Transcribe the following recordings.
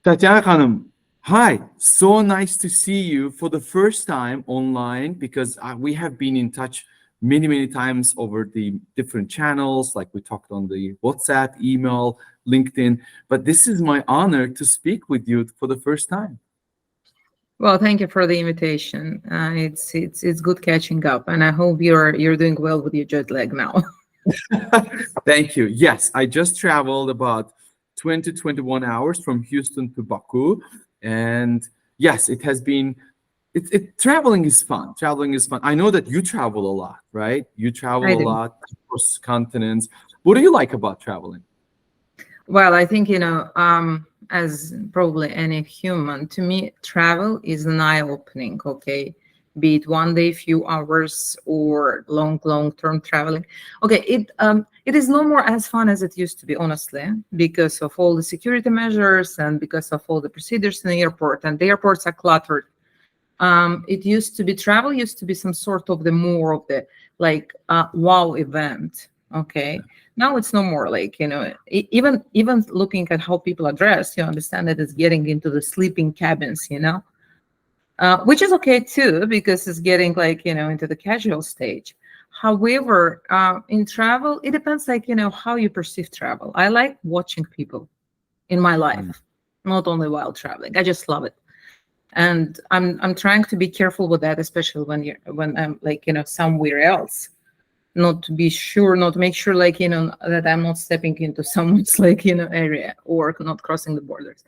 Tatyana Khanum, hi. So nice to see you for the first time online because we have been in touch many, many times over the different channels, like we talked on the WhatsApp, email, LinkedIn. But this is my honor to speak with you for the first time. Well, thank you for the invitation. It's good catching up, and I hope you're doing well with your jet lag now. Thank you. Yes, I just traveled about 20, 21 hours from Houston to Baku. And yes, it has been, traveling is fun. Traveling is fun. I know that you travel a lot, right? You I travel a do. lot across continents. What do you like about traveling? Well, I think as probably any human, to me, travel is an eye-opening. Okay, be it one day, few hours, or long term traveling. Okay, it is no more as fun as it used to be, honestly, because of all the security measures and because of all the procedures in the airport, and the airports are cluttered. It used to be travel used to be some sort of the more of the like wow event. Okay, now it's no more like even looking at how people are dressed, you understand that it's getting into the sleeping cabins, which is okay too because it's getting like into the casual stage. However, in travel, it depends like how you perceive travel. I like watching people in my Mm. life, not only while traveling. I just love it, and I'm trying to be careful with that, especially when I'm like somewhere else, not to be sure, not to make sure like that I'm not stepping into someone's like area or not crossing the borders.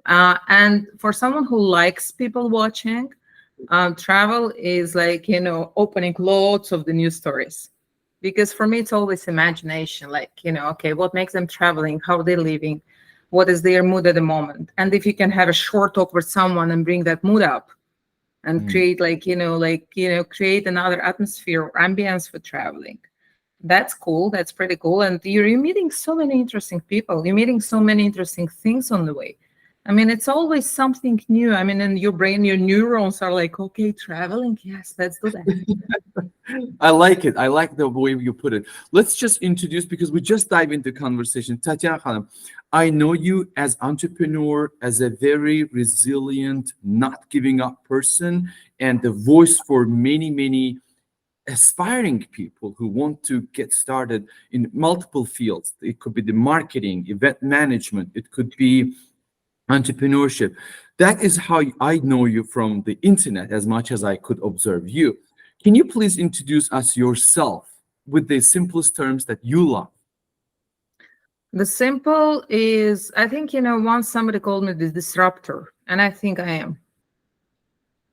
And for someone who likes people watching, travel is like opening lots of the new stories, because for me it's always imagination, like okay, what makes them traveling, how they're living, what is their mood at the moment, and if you can have a short talk with someone and bring that mood up and Mm. create create another atmosphere or ambience for traveling. That's cool. That's pretty cool. And you're meeting so many interesting people. You're meeting so many interesting things on the way. I mean, it's always something new. I mean, in your brain, your neurons are like, okay, traveling. Yes, let's do that. I like it. I like the way you put it. Let's just introduce because we just dive into conversation. Tatyana Khanum, I know you as entrepreneur, as a very resilient, not giving up person, and the voice for many, many aspiring people who want to get started in multiple fields. It could be the marketing, event management, it could be entrepreneurship. That is how I know you from the internet as much as I could observe you. Can you please introduce us yourself with the simplest terms that you love? The simple is, I think, once somebody called me the disruptor, and I think I am.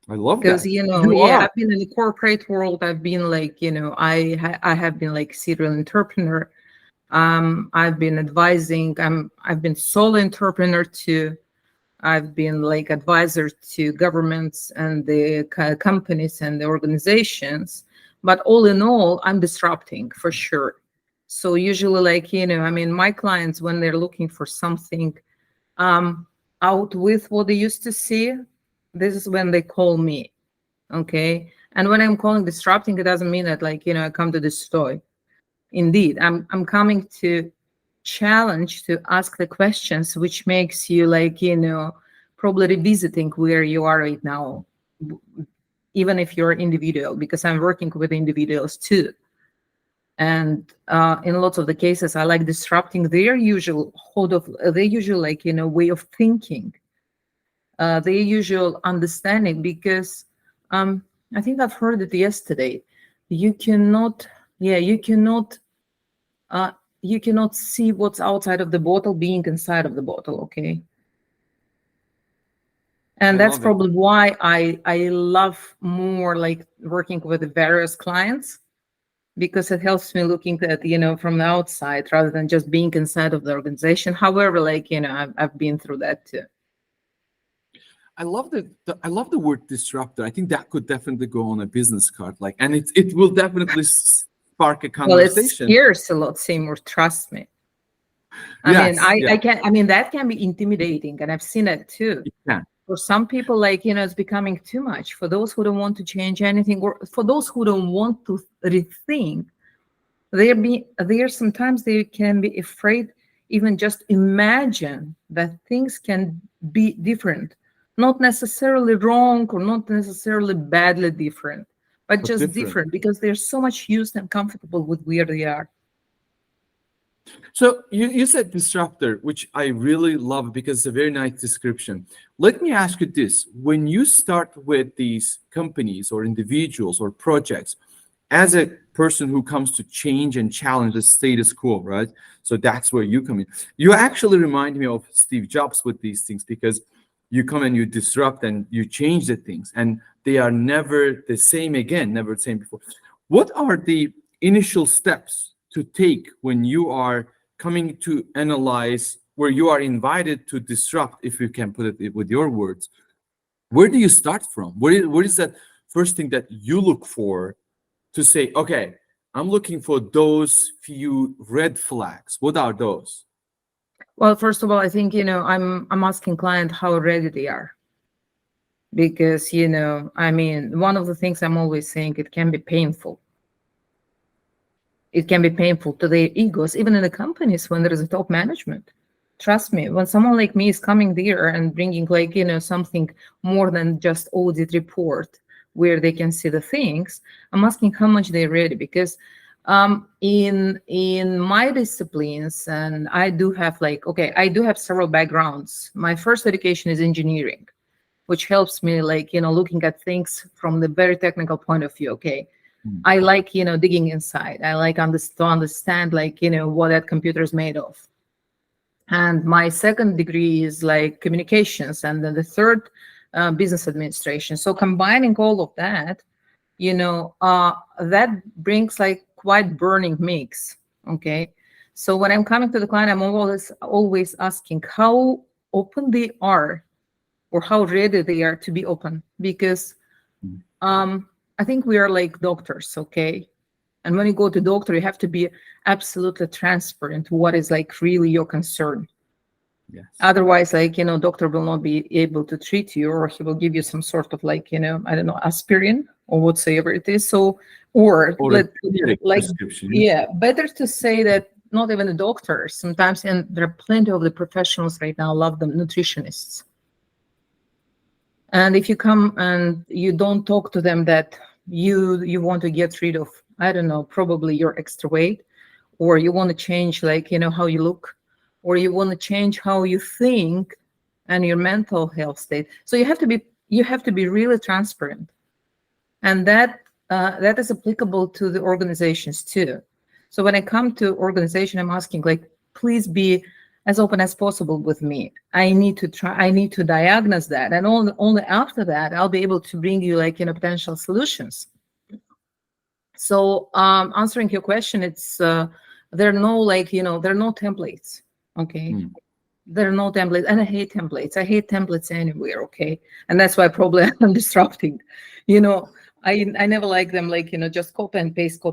I love Because that. You yeah, are. I've been in the corporate world. I've been like I have been like serial entrepreneur. I've been advising. I've been solo entrepreneur too. I've been like advisor to governments and the companies and the organizations. But all in all, I'm disrupting for sure. So usually, like I mean, my clients, when they're looking for something um, out with what they used to see, this is when they call me. Okay. And when I'm calling disrupting, it doesn't mean that like I come to destroy. Indeed, I'm coming to challenge, to ask the questions which makes you like probably revisiting where you are right now, even if you're individual, because I'm working with individuals too. And in lots of the cases, I like disrupting their usual their usual like way of thinking, their usual understanding, because I think I've heard it yesterday. You cannot, yeah, uh, you cannot see what's outside of the bottle being inside of the bottle. Okay, I and that's love it. probably why I love more like working with the various clients, because it helps me looking at from the outside rather than just being inside of the organization. However, like I've been through that too. I love I love the word disruptor. I think that could definitely go on a business card. Like, and it will definitely spark a Well, it conversation. scares a lot, Seymour. Trust me. I mean, Yes, I yeah, can. I mean, that can be intimidating, and I've seen it too. you can. For some people, like it's becoming too much. For those who don't want to change anything, or for those who don't want to rethink, they're sometimes they can be afraid. even just imagine that things can be different, not necessarily wrong or not necessarily badly different, but just different, because they're so much used and comfortable with where they are. So you said disruptor, which I really love because it's a very nice description. Let me ask you this. When you start with these companies or individuals or projects, as a person who comes to change and challenge the status quo, right? So that's where you come in. You actually remind me of Steve Jobs with these things, because you come and you disrupt and you change the things, and they are never the same again, never the same before. What are the initial steps to take when you are coming to analyze, where you are invited to disrupt, if you can put it with your words? Where do you start from? Where is that first thing that you look for to say, okay, I'm looking for those few red flags? What are those? Well, first of all, I think, I'm asking client how ready they are. Because, one of the things I'm always saying, it can be painful. It can be painful to their egos, even in the companies when there is a top management. Trust me, when someone like me is coming there and bringing something more than just audit report where they can see the things, I'm asking how much they're ready, because in my disciplines, and I do have I do have several backgrounds. My first education is engineering, which helps me looking at things from the very technical point of view. Okay. I like, digging inside. I like to understand, what that computer is made of. And my second degree is communications, and then the third, business administration. So combining all of that, that brings quite burning mix. Okay. So when I'm coming to the client, I'm always asking how open they are, or how ready they are to be open, because I think we are like doctors, okay? And when you go to doctor, you have to be absolutely transparent what is really your concern. Yes. Otherwise, doctor will not be able to treat you, or he will give you some sort of I don't know, aspirin or whatsoever it is. So, or prescription. Yeah, better to say that not even the doctors sometimes, and there are plenty of the professionals right now, love them, nutritionists. And if you come and you don't talk to them that you want to get rid of, I don't know, probably your extra weight, or you want to change how you look, or you want to change how you think and your mental health state. So you have to be really transparent. And that is applicable to the organizations too. So when I come to organization, I'm asking please be as open as possible with me. I need to diagnose that. And only after that, I'll be able to bring you potential solutions. So answering your question, it's there are no there are no templates. Okay. There are no templates, and I hate templates. I hate templates anywhere. Okay. And that's why probably I'm disrupting, I never like them, just copy and paste.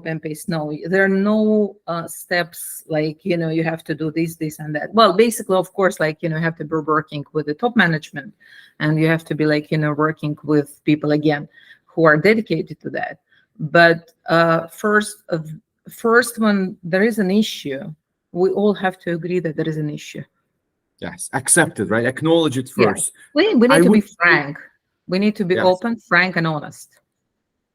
No, there are no steps you have to do this and that. Well, basically, of course, you have to be working with the top management, and you have to be working with people again who are dedicated to that. But first, when there is an issue, we all have to agree that there is an issue. Yes, accept it, right? Acknowledge it first. Yeah. We need to be frank. We need to be open, frank, and honest.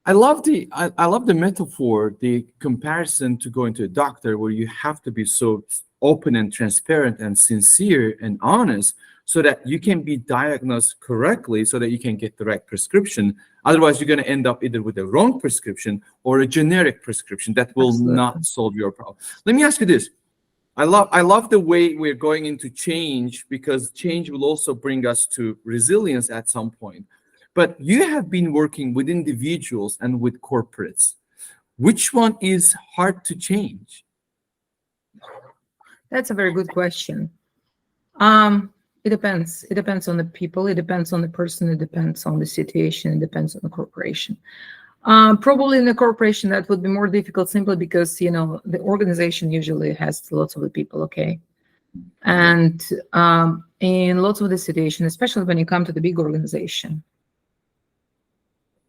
I love the metaphor, the comparison to going to a doctor, where you have to be so open and transparent and sincere and honest, so that you can be diagnosed correctly, so that you can get the right prescription. Otherwise, you're going to end up either with the wrong prescription or a generic prescription that will not solve your problem. Let me ask you this. I love the way we're going into change, because change will also bring us to resilience at some point. But you have been working with individuals and with corporates. Which one is hard to change? That's a very good question. It depends. It depends on the people. It depends on the person. It depends on the situation. It depends on the corporation. Probably in the corporation, that would be more difficult, simply because, the organization usually has lots of the people, okay? And in lots of the situation, especially when you come to the big organization,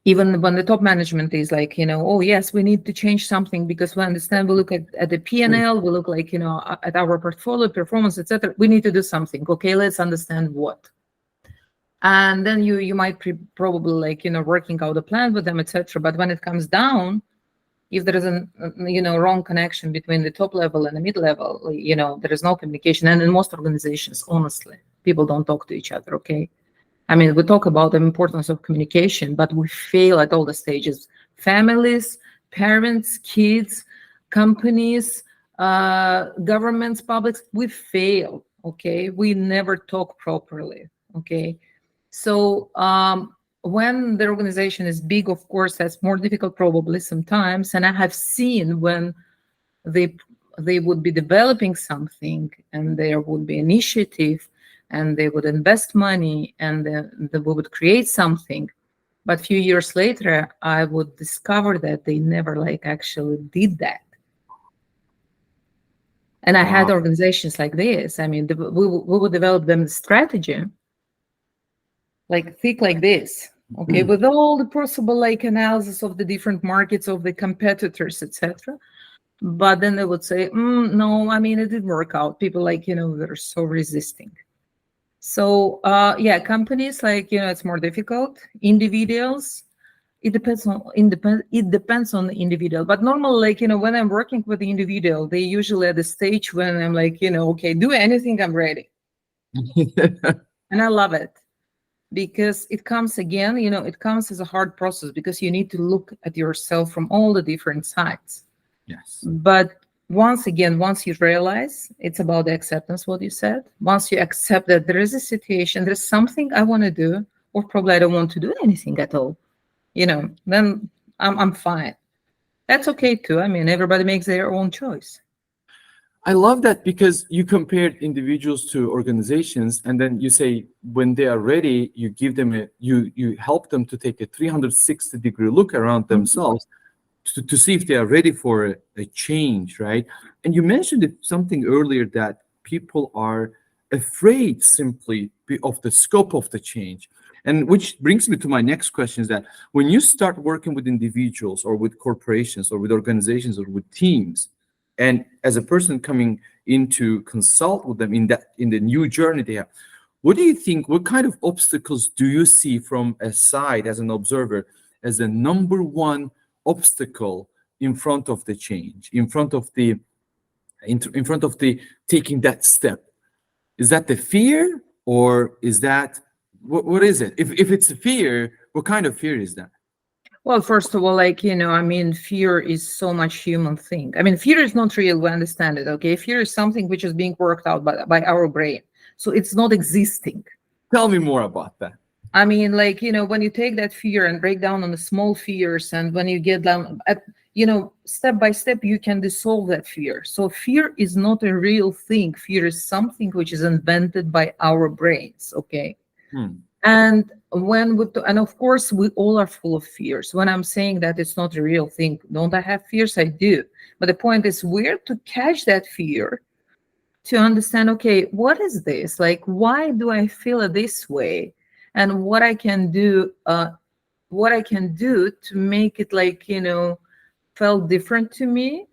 even when the top management is like, oh yes, we need to change something because we understand, we look at the P&L, we look like, at our portfolio performance, etc. We need to do something. Okay, let's understand what. And then you might probably like, working out a plan with them, etc. But when it comes down, if there is a wrong connection between the top level and the mid level, there is no communication. And in most organizations, honestly, people don't talk to each other. Okay. I mean, we talk about the importance of communication, but we fail at all the stages. Families, parents, kids, companies, governments, publics, we fail, okay? We never talk properly, okay? So when the organization is big, of course, that's more difficult probably sometimes. And I have seen when they would be developing something and there would be initiative, and they would invest money and we would create something. But a few years later, I would discover that they never like actually did that. And I had organizations like this. I mean, we would develop them the strategy, like thick like this, okay, with all the possible like analysis of the different markets, of the competitors, etc. But then they would say, no, I mean, it didn't work out. People like, they're so resisting. So yeah, companies like, it's more difficult. Individuals, it depends on the individual. But normally, like, when I'm working with the individual, they usually at the stage when I'm like, okay, do anything, I'm ready. And I love it because it comes again, it comes as a hard process because you need to look at yourself from all the different sides. Yes. But once you realize it's about the acceptance, what you said, once you accept that there is a situation, there's something I want to do, or probably I don't want to do anything at all, then I'm fine. That's okay too. I mean, everybody makes their own choice. I love that because you compared individuals to organizations, and then you say when they are ready, you give them you help them to take a 360-degree look around themselves. To see if they are ready for a change, right? And you mentioned something earlier that people are afraid simply of the scope of the change. And which brings me to my next question is that when you start working with individuals or with corporations or with organizations or with teams, and as a person coming in to consult with them in the new journey they have, what do you think, what kind of obstacles do you see from a side as an observer as the number one obstacle in front of the change, in front of the taking that step? Is that the fear, or is that what is it? If it's a fear, what kind of fear is that? Well, first of all, like, I mean, fear is so much human thing. I mean, fear is not real, we understand it, okay? Fear is something which is being worked out by our brain. So it's not existing. Tell me more about that. I mean, like, when you take that fear and break down on the small fears, and when you get down at, step by step, you can dissolve that fear. So fear is not a real thing. Fear is something which is invented by our brains, okay? And and of course, we all are full of fears. When I'm saying that it's not a real thing, don't I have fears? I do. But the point is, where to catch that fear to understand, okay, what is this? Like, why do I feel this way? And what I can do to make it like, felt different to me,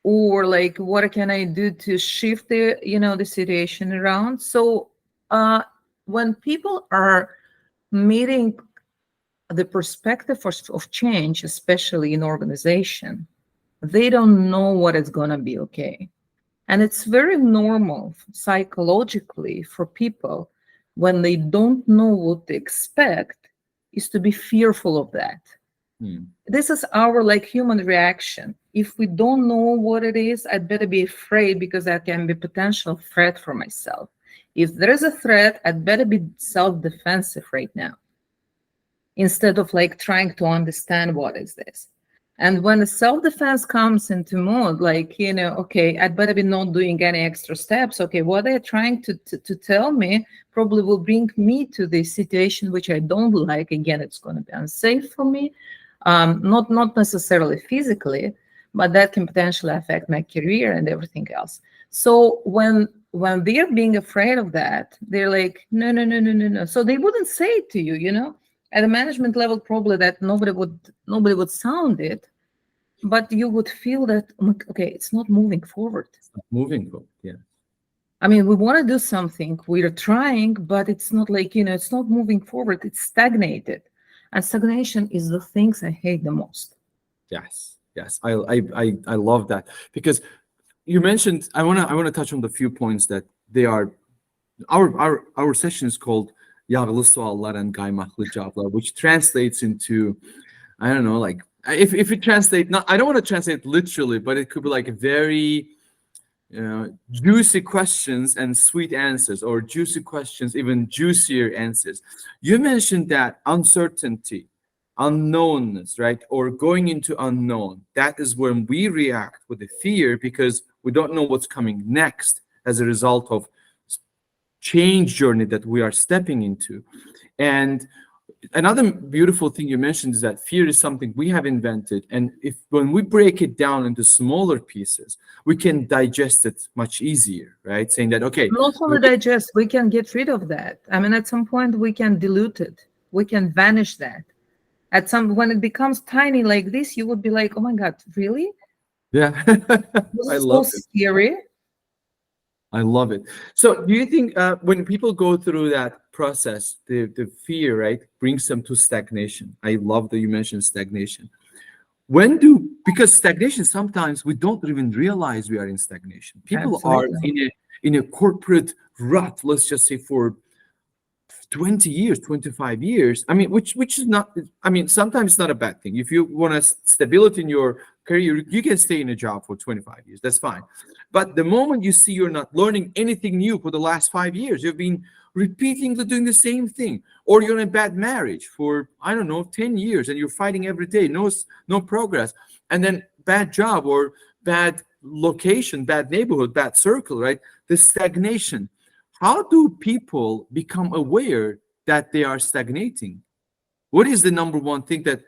or like, what can I do to shift the situation around? So when people are meeting the perspective of change, especially in organization, they don't know what it's going to be, okay? And it's very normal psychologically for people, when they don't know what to expect, is to be fearful of that. This is our like human reaction. If we don't know what it is, I'd better be afraid, because that can be potential threat for myself. If there is a threat, I'd better be self-defensive right now, instead of like trying to understand what is this. And when the self-defense comes into mode, like, okay, I'd better be not doing any extra steps. Okay, what they're trying to tell me probably will bring me to the situation which I don't like. Again, it's going to be unsafe for me, not necessarily physically, but that can potentially affect my career and everything else. So when they're being afraid of that, they're like, no. So they wouldn't say it to you, At a management level, probably that nobody would sound it, but you would feel that, okay, it's not moving forward. It's not moving forward. Yeah. I mean, we want to do something, we're trying, but it's not like, it's not moving forward, it's stagnated. And stagnation is the things I hate the most. Yes. I love that, because you mentioned, I wanna touch on the few points that they are, our session is called Yağlı, Suallar and Qaymaqlı, Cavablar, which translates into, I don't know, like, if it translate, not, I don't want to translate literally, but it could be like a very juicy questions and sweet answers, or juicy questions, even juicier answers. You mentioned that uncertainty, unknownness, right? Or going into unknown. That is when we react with the fear, because we don't know what's coming next as a result of change journey that we are stepping into. And another beautiful thing you mentioned is that fear is something we have invented, and when we break it down into smaller pieces, we can digest it much easier, right? Saying that, okay, not only digest, we can get rid of that. I mean, at some point we can dilute it, we can vanish that. At some, when it becomes tiny like this, you would be like, oh my God, really? Yeah. I love so scary. I love it. So do you think when people go through that process, the fear, right, brings them to stagnation? I love that you mentioned stagnation. Because stagnation, sometimes we don't even realize we are in stagnation. People Absolutely. are in a corporate rut, let's just say, for 20 years, 25 years. I mean, which is not, I mean, sometimes it's not a bad thing. If you want a stability in your career, you can stay in a job for 25 years. That's fine. But the moment you see you're not learning anything new for the last 5 years, you've been repeatedly doing the same thing, or you're in a bad marriage for, I don't know, 10 years, and you're fighting every day, no progress, and then bad job or bad location, bad neighborhood, bad circle, right? The stagnation. How do people become aware that they are stagnating? What is the number one thing that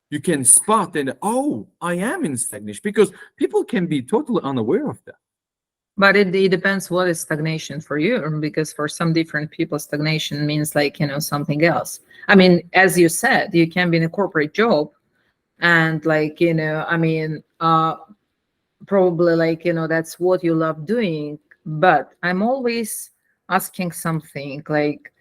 you can spot and, oh, I am in stagnation? Because people can be totally unaware of that. But it depends what is stagnation for you, because for some different people, stagnation means like, something else. I mean, as you said, you can be in a corporate job and like, probably like, that's what you love doing. But I'm always asking something like,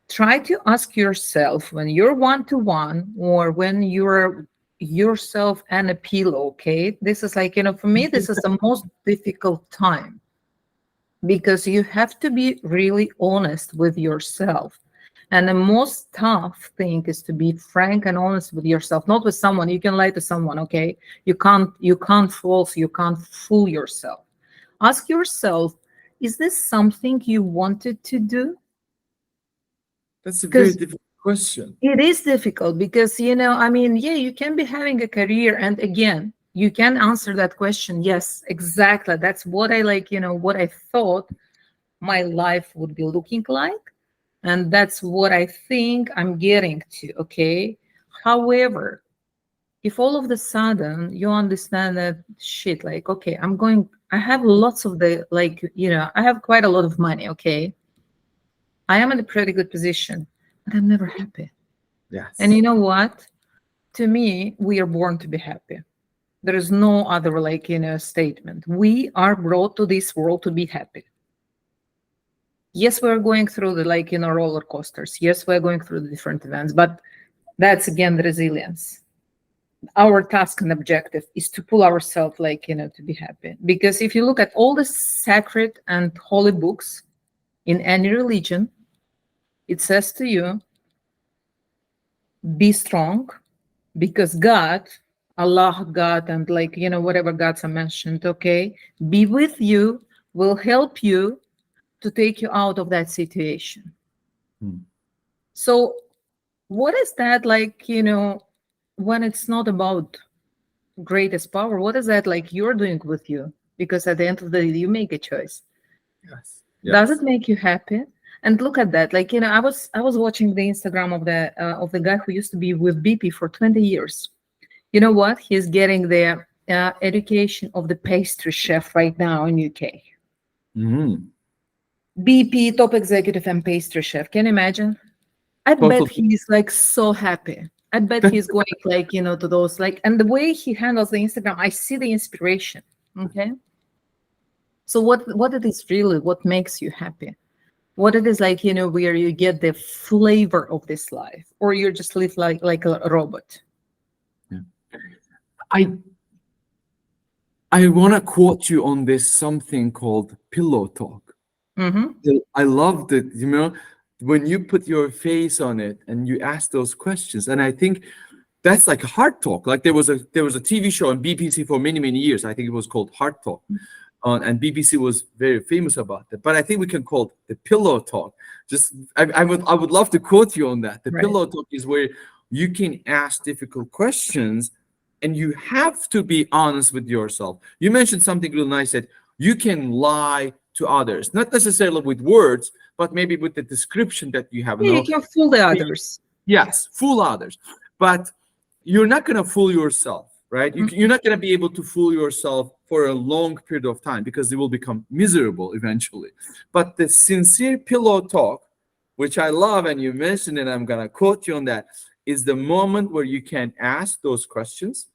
try to ask yourself when you're one-to-one or when you're yourself and a pillow, okay? This is like, for me, this is the most difficult time, because you have to be really honest with yourself. And the most tough thing is to be frank and honest with yourself, not with someone. You can lie to someone, okay? You can't fool yourself. Ask yourself, is this something you wanted to do? That's a very difficult question. It is difficult because, you can be having a career, and again, you can answer that question. Yes, exactly. That's what I like, what I thought my life would be looking like. And that's what I think I'm getting to, okay? However, if all of a sudden you understand that shit, like, okay, I have lots of I have quite a lot of money, okay? I am in a pretty good position, but I'm never happy. Yes. And you know what? To me, we are born to be happy. There is no other statement. We are brought to this world to be happy. Yes, we're going through the roller coasters. Yes, we're going through the different events, but that's again the resilience. Our task and objective is to pull ourselves to be happy. Because if you look at all the sacred and holy books in any religion, it says to you, be strong, because God, Allah, God, and whatever gods are mentioned, okay, be with you, will help you to take you out of that situation. So what is that when it's not about greatest power, what is that you're doing with you? Because at the end of the day, you make a choice. Yes. Does it make you happy? And look at that. I was watching the Instagram of the guy who used to be with BP for 20 years. You know what? He's getting the education of the pastry chef right now in UK. BP, top executive and pastry chef. Can you imagine? I bet Totally. he's like so happy. I bet he's going like, to those like, and the way he handles the Instagram, I see the inspiration. Okay. So what it is really, what makes you happy? What it is like, where you get the flavor of this life, or you just live like a robot. Yeah. I want to quote you on this something called pillow talk. Mm-hmm. I love that, when you put your face on it and you ask those questions. And I think that's like Heart Talk. Like there was a TV show on BBC for many, many years. I think it was called Heart Talk. And BBC was very famous about that. But I think we can call it the pillow talk. Just I would love to quote you on that. The Right. pillow talk is where you can ask difficult questions and you have to be honest with yourself. You mentioned something real nice, that you can lie to others, not necessarily with words, but maybe with the description that you have. Yeah, you can fool the others. Yes, fool others, but you're not going to fool yourself, right? You're not going to be able to fool yourself for a long period of time, because you will become miserable eventually. But the sincere pillow talk, which I love, and you mentioned it, I'm going to quote you on that, is the moment where you can ask those questions,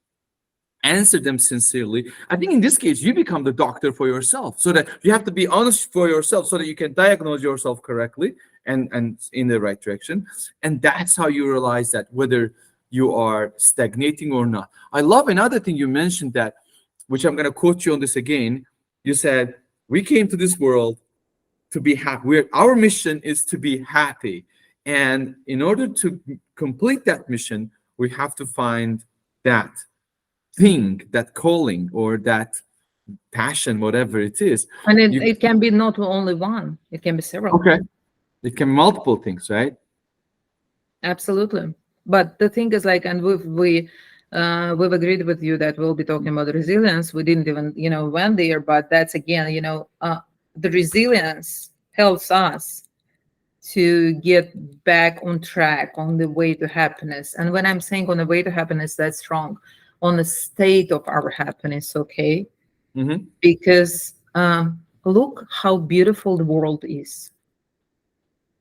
answer them sincerely. I think in this case, you become the doctor for yourself, so that you have to be honest for yourself so that you can diagnose yourself correctly and in the right direction. And that's how you realize that whether you are stagnating or not. I love another thing you mentioned, that, which I'm going to quote you on this again. You said, we came to this world to be happy. Our mission is to be happy. And in order to complete that mission, we have to find that thing, that calling, or that passion, whatever it is. And it can be not only one, it can be several. Okay. It can be multiple things, right? Absolutely. But the thing is, like, and we've agreed with you that we'll be talking about resilience. We didn't even, went there, but that's again, the resilience helps us to get back on track on the way to happiness. And when I'm saying on the way to happiness, that's wrong. On the state of our happiness, okay? Mm-hmm. Because look how beautiful the world is.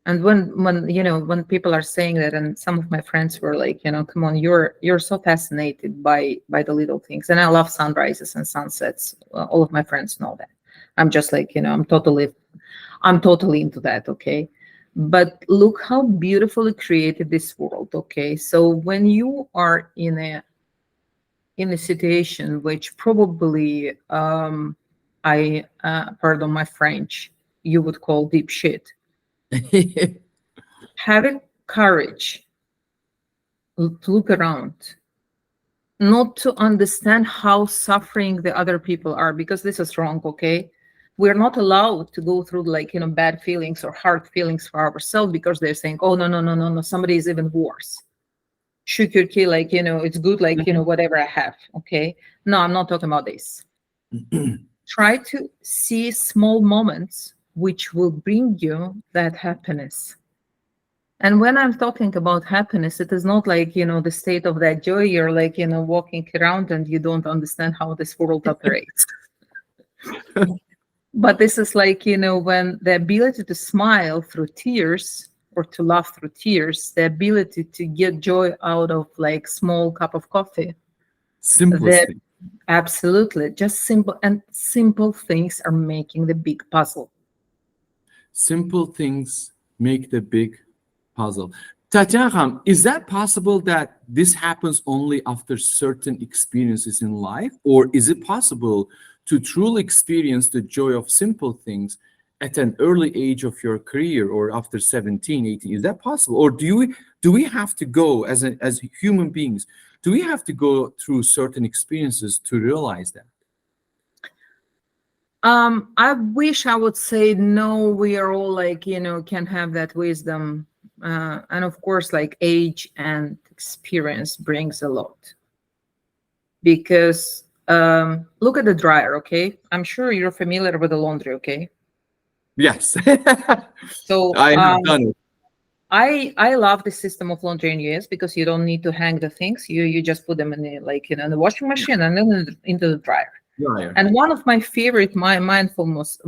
And when people are saying that, and some of my friends were like, come on, you're so fascinated by the little things. And I love sunrises and sunsets. All of my friends know that. I'm just like, I'm totally into that, okay? But look how beautifully created this world, okay? So when you are in a situation which probably pardon my French, you would call deep shit. Having courage to look around, not to understand how suffering the other people are, because this is wrong, okay? We're not allowed to go through bad feelings or hard feelings for ourselves, because they're saying, oh, no, somebody is even worse. Shoot your kid, it's good, whatever I have, okay? No, I'm not talking about this. Try to see small moments which will bring you that happiness. And when I'm talking about happiness, it is not the state of that joy. You're walking around and you don't understand how this world operates. But this is when the ability to smile through tears, or to laugh through tears, the ability to get joy out of small cup of coffee. Simplest thing. Absolutely. Just simple things are making the big puzzle. Simple things make the big puzzle. Tatyana, is that possible that this happens only after certain experiences in life? Or is it possible to truly experience the joy of simple things at an early age of your career, or after 17, 18? Is that possible? Or do we have to go, as human beings, do we have to go through certain experiences to realize that? I wish I would say no, we are all can have that wisdom. And of course, age and experience brings a lot. Because look at the dryer, okay? I'm sure you're familiar with the laundry, okay? Yes. So I have done it. I love the system of laundry in US, because you don't need to hang the things. You just put them in in the washing machine and then into the dryer. Dryer. And one of my favorite mindfulness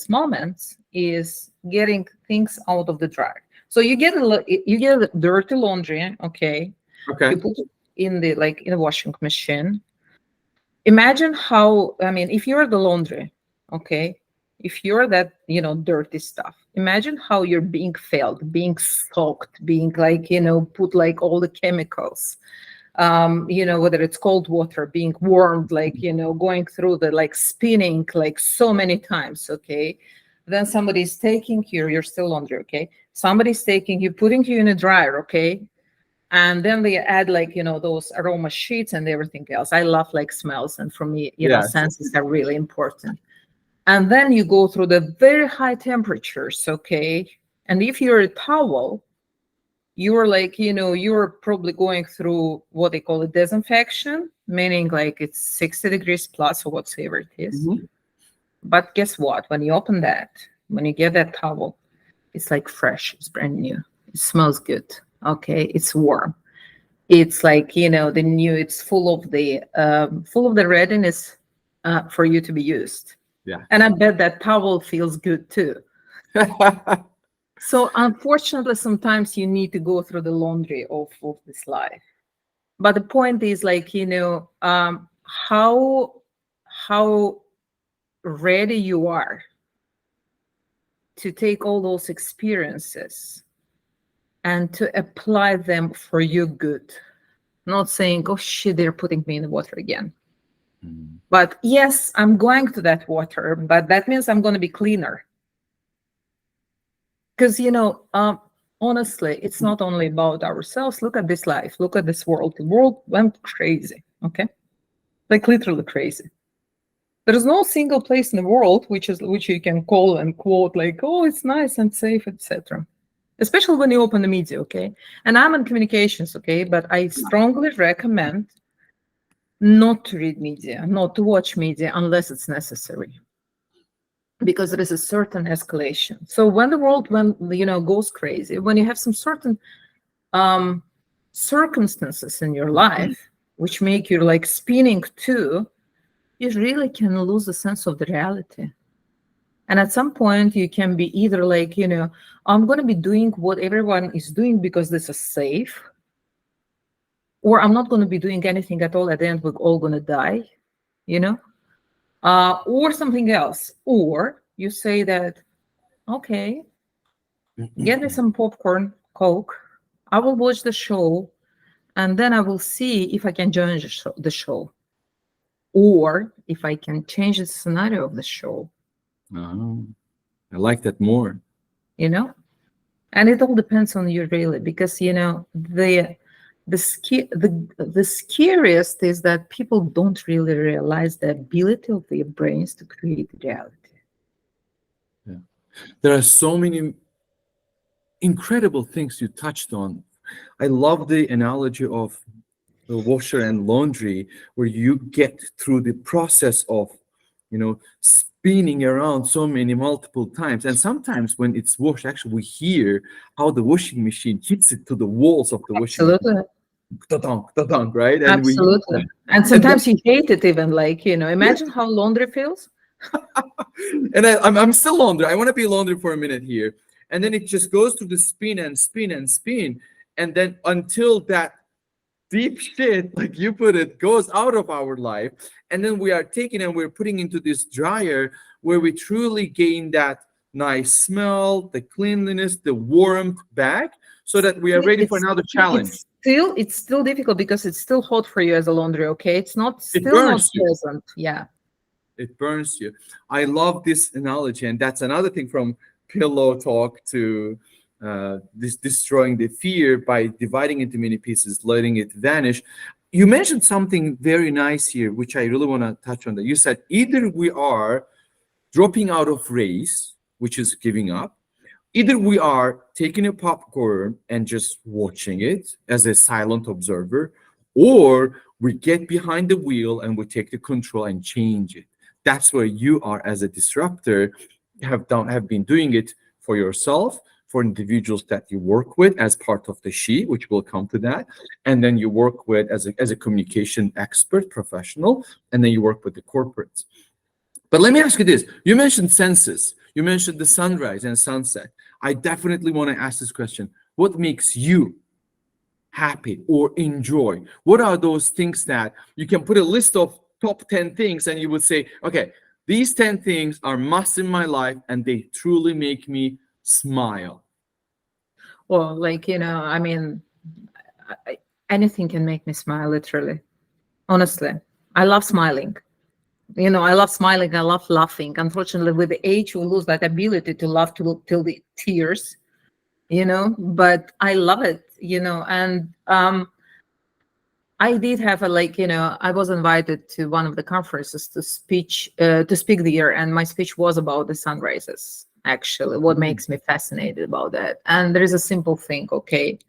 moments is getting things out of the dryer. So you get a dirty laundry, okay? Okay. You put it in the washing machine. Imagine how, I mean, if you're the laundry, okay, if you're that, dirty stuff, imagine how you're being felt, being soaked, being put all the chemicals, whether it's cold water, being warmed, going through the spinning so many times, okay? Then somebody's taking you, you're still laundry, okay? Somebody's taking you, putting you in a dryer, okay? And then they add those aroma sheets and everything else. I love smells, and for me, senses are really important. And then you go through the very high temperatures, okay? And if you're a towel, you're you're probably going through what they call a disinfection, meaning it's 60 degrees plus or whatever it is. Mhm. But guess what? When you open that, when you get that towel, it's fresh, it's brand new. It smells good. Okay, it's warm. It's the new. It's full of the readiness for you to be used. Yeah. And I bet that towel feels good too. So unfortunately, sometimes you need to go through the laundry of this life. But the point is how ready you are to take all those experiences and to apply them for your good. Not saying, oh shit, they're putting me in the water again. But yes, I'm going to that water, but that means I'm going to be cleaner. Because, honestly, it's not only about ourselves. Look at this life. Look at this world. The world went crazy, okay? Literally crazy. There is no single place in the world which you can call and quote oh, it's nice and safe, etc. Especially when you open the media, okay? And I'm in communications, okay? But I strongly recommend not to read media, not to watch media unless it's necessary. Because there is a certain escalation. So when the world goes crazy, when you have some certain circumstances in your life which make you spinning too, you really can lose a sense of the reality. And at some point, you can be either I'm going to be doing what everyone is doing because this is safe, or I'm not going to be doing anything at all. At the end, we're all going to die, or something else. Or you say that, okay, get me some popcorn, Coke. I will watch the show, and then I will see if I can join the show, or if I can change the scenario of the show. Oh, I like that more. And it all depends on you really, because the scariest is that people don't really realize the ability of their brains to create reality. Yeah, there are so many incredible things you touched on. I love the analogy of the washer and laundry, where you get through the process of spinning around so many multiple times, and sometimes when it's washed, actually we hear how the washing machine hits it to the walls of the washing machine. Ta-dunk, right? And absolutely. And sometimes you hate it even, imagine how laundry feels. And I'm still laundry. I want to be laundry for a minute here, and then it just goes through the spin and spin and spin, and then until that deep shit, like you put it, goes out of our life, and then we are taking and we're putting into this dryer where we truly gain that nice smell, the cleanliness, the warmth back, so that we are ready for another challenge. It's still difficult because it's still hot for you as a laundry, okay? It's not pleasant. Yeah. It burns you. I love this analogy, and that's another thing from pillow talk to this destroying the fear by dividing into many pieces, letting it vanish. You mentioned something very nice here, which I really want to touch on. That you said either we are dropping out of race, which is giving up, either we are taking a popcorn and just watching it as a silent observer, or we get behind the wheel and we take the control and change it. That's where you are as a disruptor, have been doing it for yourself, for individuals that you work with as part of the SHE, which will come to that, and then you work with as a communication expert, professional, and then you work with the corporates. But let me ask you this. You mentioned senses. You mentioned the sunrise and sunset. I definitely want to ask this question. What makes you happy or enjoy? What are those things that you can put a list of top 10 things and you would say, okay, these 10 things are must in my life and they truly make me smile? Well, like, I mean, anything can make me smile, literally. Honestly, I love smiling. I love smiling. I love laughing. Unfortunately, with the age, we lose that ability to laugh till the tears, but I love it, and I did have I was invited to one of the conferences to speak the year, and my speech was about the sunrises, actually, what makes me fascinated about that. And there is a simple thing, okay?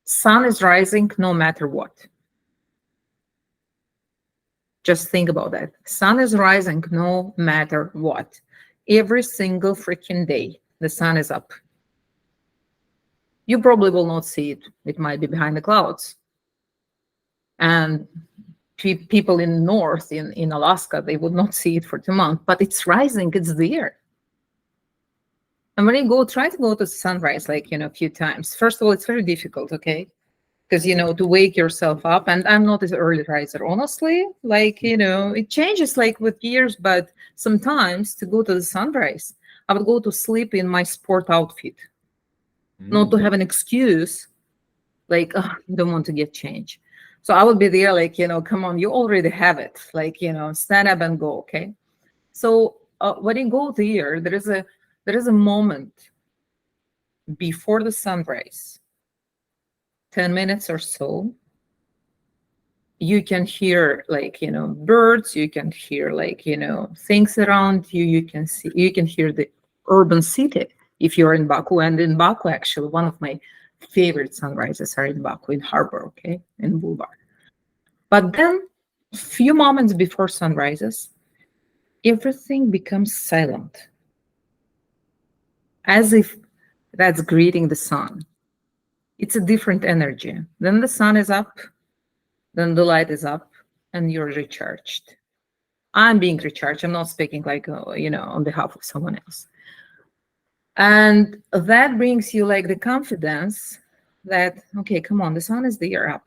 Sun is rising no matter what. Just think about that. Sun is rising no matter what. Every single freaking day, the sun is up. You probably will not see it. It might be behind the clouds. And people in the north, in Alaska, they would not see it for 2 months, but it's rising, it's there. And when you try to go to sunrise, a few times, first of all, it's very difficult, okay? Because, to wake yourself up, and I'm not an early riser, honestly, it changes with years, but sometimes to go to the sunrise, I would go to sleep in my sport outfit, not to have an excuse, I don't want to get changed. So I would be there, come on, you already have it, stand up and go, okay? So when you go there, there is a moment before the sunrise, 10 minutes or so, you can hear birds, you can hear things around you, you can hear the urban city if you're in Baku. And in Baku, actually, one of my favorite sunrises are in Baku, in Harbor, okay, in Bulvar. But then a few moments before sunrises, everything becomes silent, as if that's greeting the sun. It's a different energy. Then the sun is up, then the light is up, and you're recharged. I'm being recharged. I'm not speaking on behalf of someone else. And that brings you the confidence that, okay, come on, the sun is there up.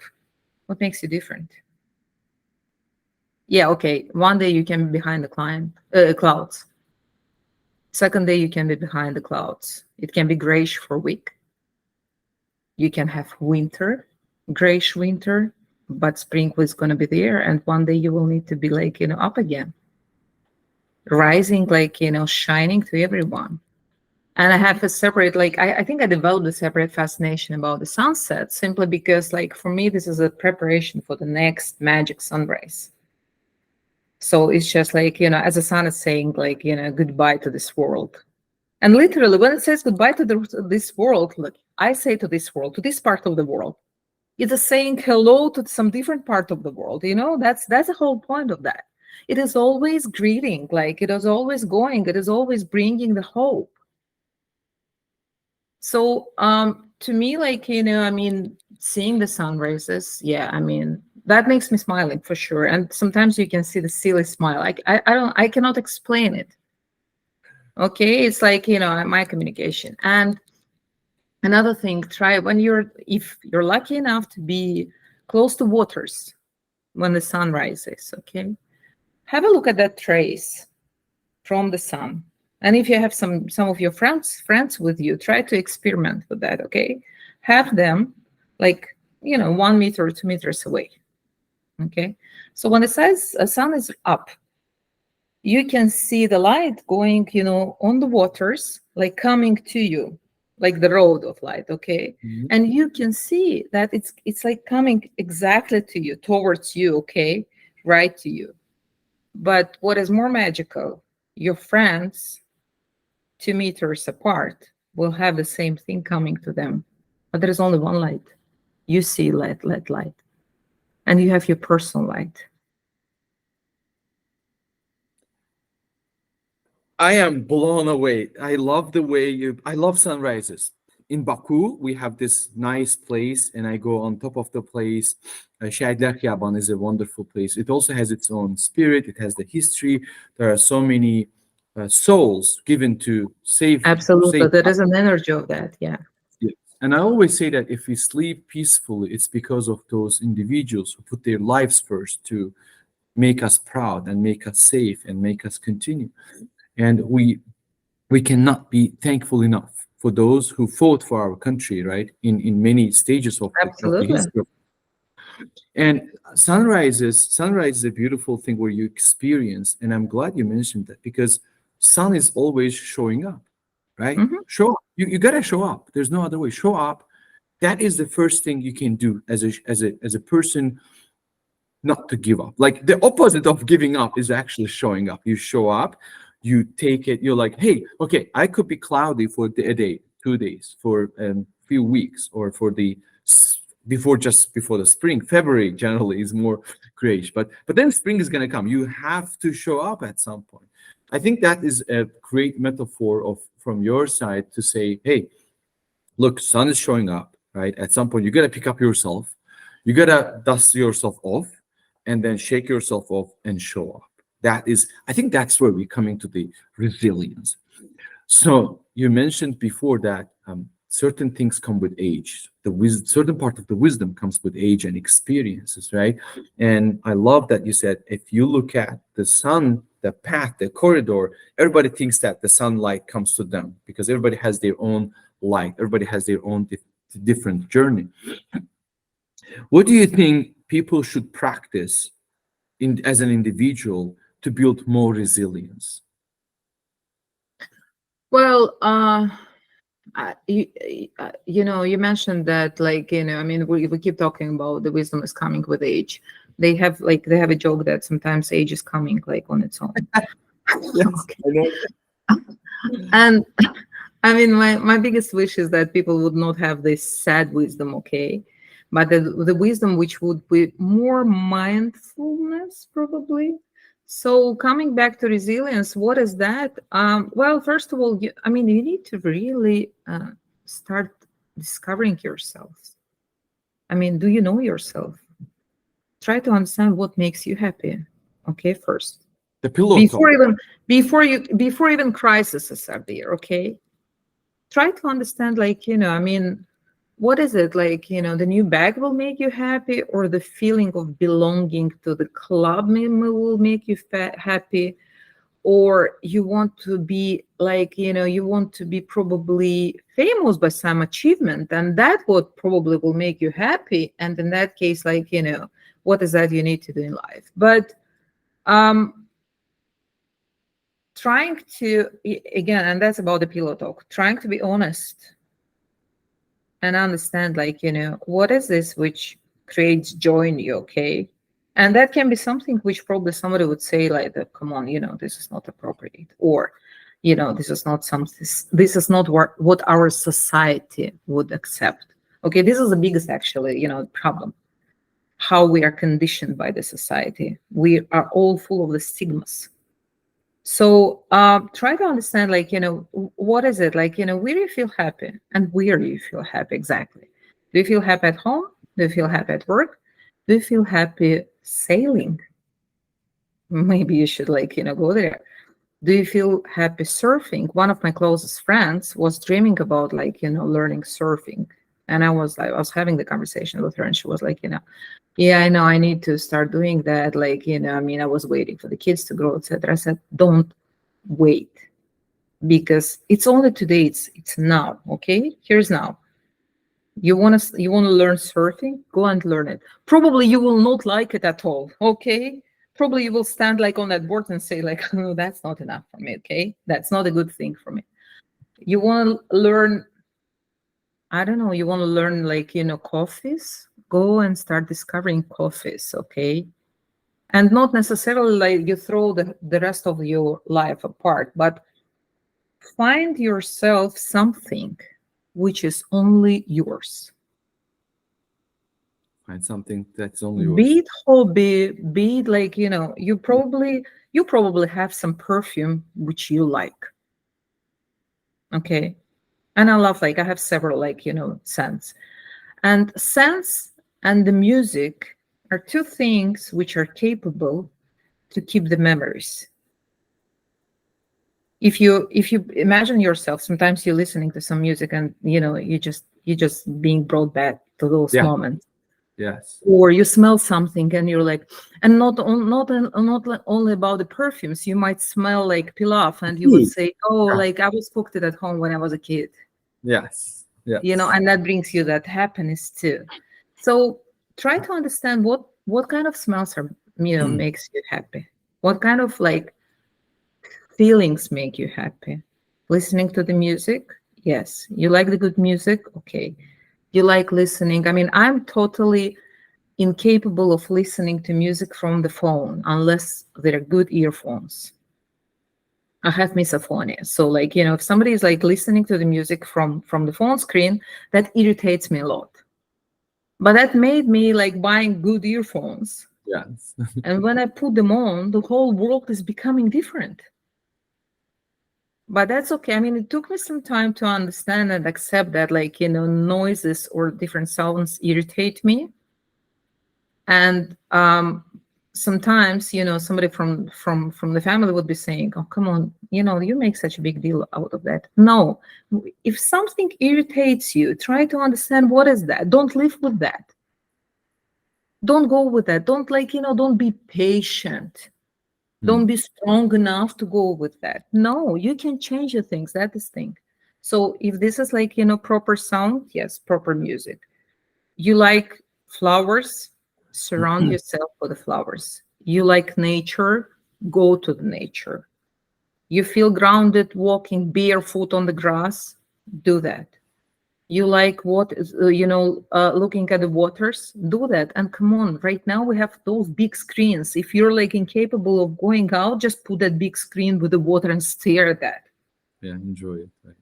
What makes you different? Yeah, okay, one day you can be behind the clouds. Second day you can be behind the clouds. It can be grayish for a week. You can have winter, grayish winter, but spring was going to be there, and one day you will need to be up again, rising, shining to everyone. And I have a separate I think I developed a separate fascination about the sunset, simply because for me this is a preparation for the next magic sunrise. So it's just as the sun is saying goodbye to this world. And literally, when it says goodbye to this world, look, I say to this world, to this part of the world, it is saying hello to some different part of the world. That's the whole point of that. It is always greeting, it is always going, it is always bringing the hope. So to me, I mean, seeing the sunrises, yeah, I mean, that makes me smiling for sure. And sometimes you can see the silly smile. I cannot explain it. Okay, it's my communication. And another thing, try if you're lucky enough to be close to waters when the sun rises, okay, have a look at that trace from the sun. And if you have some of your friends with you, try to experiment with that, okay? Have them 1 meter or 2 meters away, okay? So when the sun is up, you can see the light going, on the waters, coming to you, the road of light, okay? Mm-hmm. And you can see that it's coming exactly to you, towards you, okay? Right to you. But what is more magical, your friends 2 meters apart will have the same thing coming to them, but there is only one light. You see light, and you have your personal light. I am blown away. I love the way I love sunrises. In Baku, we have this nice place, and I go on top of the place. Şehitler Khiyaban is a wonderful place. It also has its own spirit. It has the history. There are so many souls given to save. Absolutely, there is an energy of that. Yeah. Yes. And I always say that if we sleep peacefully, it's because of those individuals who put their lives first to make us proud and make us safe and make us continue. And we cannot be thankful enough for those who fought for our country, right? In many stages of the Absolutely. history. And sunrise is a beautiful thing where you experience, and I'm glad you mentioned that because sun is always showing up, right? Mhm. Show up. You gotta show up. There's no other way. Show up. That is the first thing you can do as a person, not to give up. Like the opposite of giving up is actually showing up. You show up, you take it, you're like, hey, okay, I could be cloudy for a day, 2 days, for a few weeks, or for the just before the spring. February generally is more grayish, but then spring is going to come. You have to show up at some point. I think that is a great metaphor of from your side to say, hey, look, sun is showing up, right? At some point, you got to pick up yourself, you got to dust yourself off, and then shake yourself off and show up. That is, I think that's where we're coming to the resilience. So you mentioned before that certain things come with age. Certain part of the wisdom comes with age and experiences, right? And I love that you said if you look at the sun, the path, the corridor, everybody thinks that the sunlight comes to them because everybody has their own light. Everybody has their own different journey. What do you think people should practice as an individual to build more resilience? Well, you mentioned that, like, I mean, we keep talking about the wisdom is coming with age. They have a joke that sometimes age is coming like on its own. Yes, Okay. I know. And I mean, my biggest wish is that people would not have this sad wisdom, okay? But the wisdom which would be more mindfulness, probably. So coming back to resilience, what is that? Well, first of all, you need to really start discovering yourself. I mean, do you know yourself? Try to understand what makes you happy. Okay, first. The pillow talk. Before even crises are there, okay? Try to understand, like, what is it, like, the new bag will make you happy, or the feeling of belonging to the club will make you happy, or you want to be, like, you want to be probably famous by some achievement, and that what probably will make you happy. And in that case, like, what is that you need to do in life? But trying to, again, and that's about the pillow talk, trying to be honest and understand, like, what is this which creates joy in you, okay? And that can be something which probably somebody would say, like, come on, this is not appropriate, or this is not something, this is not what our society would accept. Okay, this is the biggest, actually, problem, how we are conditioned by the society. We are all full of the stigmas. So try to understand, like, what is it, like, where do you feel happy, and where do you feel happy exactly? Do you feel happy at home? Do you feel happy at work? Do you feel happy sailing? Maybe you should, like, go there. Do you feel happy surfing? One of my closest friends was dreaming about, like, learning surfing. And I was having the conversation with her, and she was like, yeah, I know I need to start doing that. Like, I was waiting for the kids to grow, etc. I said, don't wait, because it's only today. It's now. Okay, here's now. You want to learn surfing? Go and learn it. Probably you will not like it at all. Okay, probably you will stand, like, on that board and say, like, oh, that's not enough for me. Okay, that's not a good thing for me. You want to learn, I don't know, you want to learn, like, coffees? Go and start discovering coffees, okay? And not necessarily, like, you throw the rest of your life apart, but find yourself something which is only yours. Find something that's only yours. Be it hobby, be it, like, you probably have some perfume which you like. Okay. And I love, like, I have several, like, scents. And scents and the music are two things which are capable to keep the memories. if you imagine yourself, sometimes you're listening to some music and you just being brought back to those Yeah. moments, Yes. or you smell something and you're like, and not only about the perfumes, you might smell like pilaf and you would Food. say, oh, Yeah. like I was cooked it at home when I was a kid, Yes. Yes. and that brings you that happiness too. So try to understand what kind of smells are makes you happy, what kind of like feelings make you happy. Listening to the music, yes. You like the good music, okay. You like listening. I mean, I'm totally incapable of listening to music from the phone unless they're good earphones. I have misophonia. So like, if somebody is like listening to the music from the phone screen, that irritates me a lot. But that made me like buying good earphones. Yes. And when I put them on, the whole world is becoming different. But that's okay. I mean, it took me some time to understand and accept that, like, noises or different sounds irritate me. And sometimes, somebody from the family would be saying, "Oh, come on, you make such a big deal out of that." No, if something irritates you, try to understand what is that. Don't live with that. Don't go with that. Don't don't be patient. Don't be strong enough to go with that. No, you can change the things. That is thing. So if this is like, proper sound, yes, proper music. You like flowers, surround yourself with the flowers. You like nature, go to the nature. You feel grounded walking barefoot on the grass, do that. You like looking at the waters, do that. And come on, right now we have those big screens. If you're like incapable of going out, just put that big screen with the water and stare at that. Yeah. Enjoy it. Right.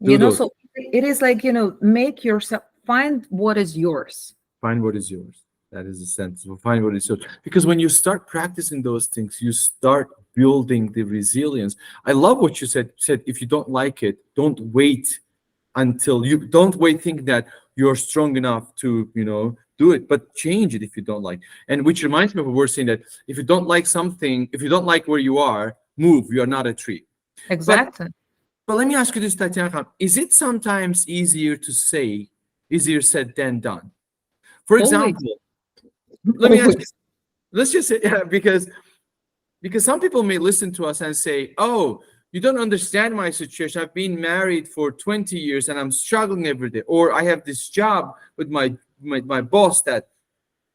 Do those. So it is like, make yourself, find what is yours. Find what is yours. That is essential. Find what is yours. Because when you start practicing those things, you start building the resilience. I love what you said. If you don't like it, don't wait until you don't wait think that you're strong enough to do it, but change it if you don't like. And which reminds me of what we're saying, that if you don't like something, if you don't like where you are, move. You are not a tree. Exactly. But let me ask you this, Tatyana, is it sometimes easier said than done? For Always. example, let me ask you, Always. let's just say, because some people may listen to us and say, oh, you don't understand my situation. I've been married for 20 years and I'm struggling every day. Or I have this job with my boss that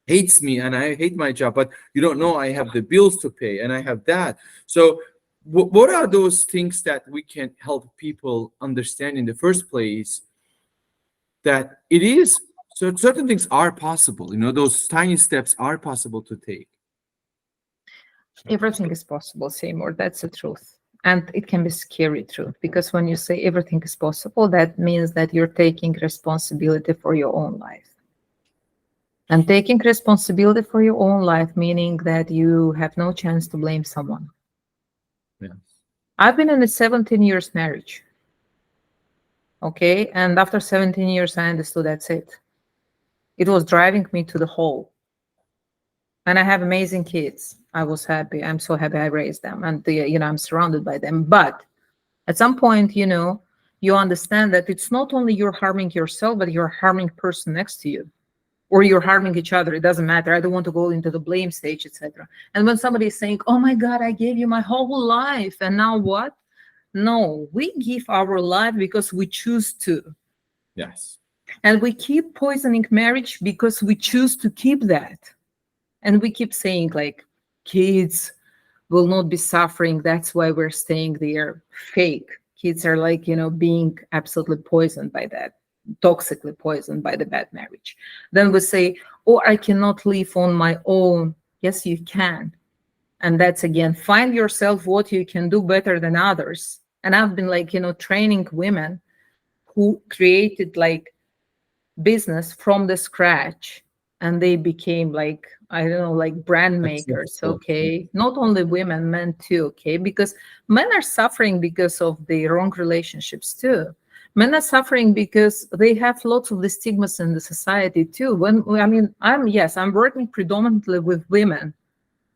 hates me and I hate my job, but you don't know I have the bills to pay and I have that. So what are those things that we can help people understand in the first place, that it is, so certain things are possible, those tiny steps are possible to take? Everything is possible, Seymour. That's the truth. And it can be scary truth, because when you say everything is possible, that means that you're taking responsibility for your own life. And taking responsibility for your own life, meaning that you have no chance to blame someone. Yeah. I've been in a 17 years marriage. Okay. And after 17 years, I understood that's it. It was driving me to the hole. And I have amazing kids. I was happy. I'm so happy I raised them. And I'm surrounded by them. But at some point, you understand that it's not only you're harming yourself, but you're harming person next to you. Or you're harming each other. It doesn't matter. I don't want to go into the blame stage, etc. And when somebody is saying, oh my God, I gave you my whole life, and now what? No, we give our life because we choose to. Yes. And we keep poisoning marriage because we choose to keep that. And we keep saying, like, kids will not be suffering. That's why we're staying there. Fake. Kids are like, being absolutely poisoned by that. Toxically poisoned by the bad marriage. Then we say, oh, I cannot live on my own. Yes, you can. And that's, again, find yourself what you can do better than others. And I've been like, training women who created like business from the scratch, and they became like, I don't know, like brand makers. Okay. Not only women, men too. Okay. Because men are suffering because of the wrong relationships too. Men are suffering because they have lots of the stigmas in the society too. I'm working predominantly with women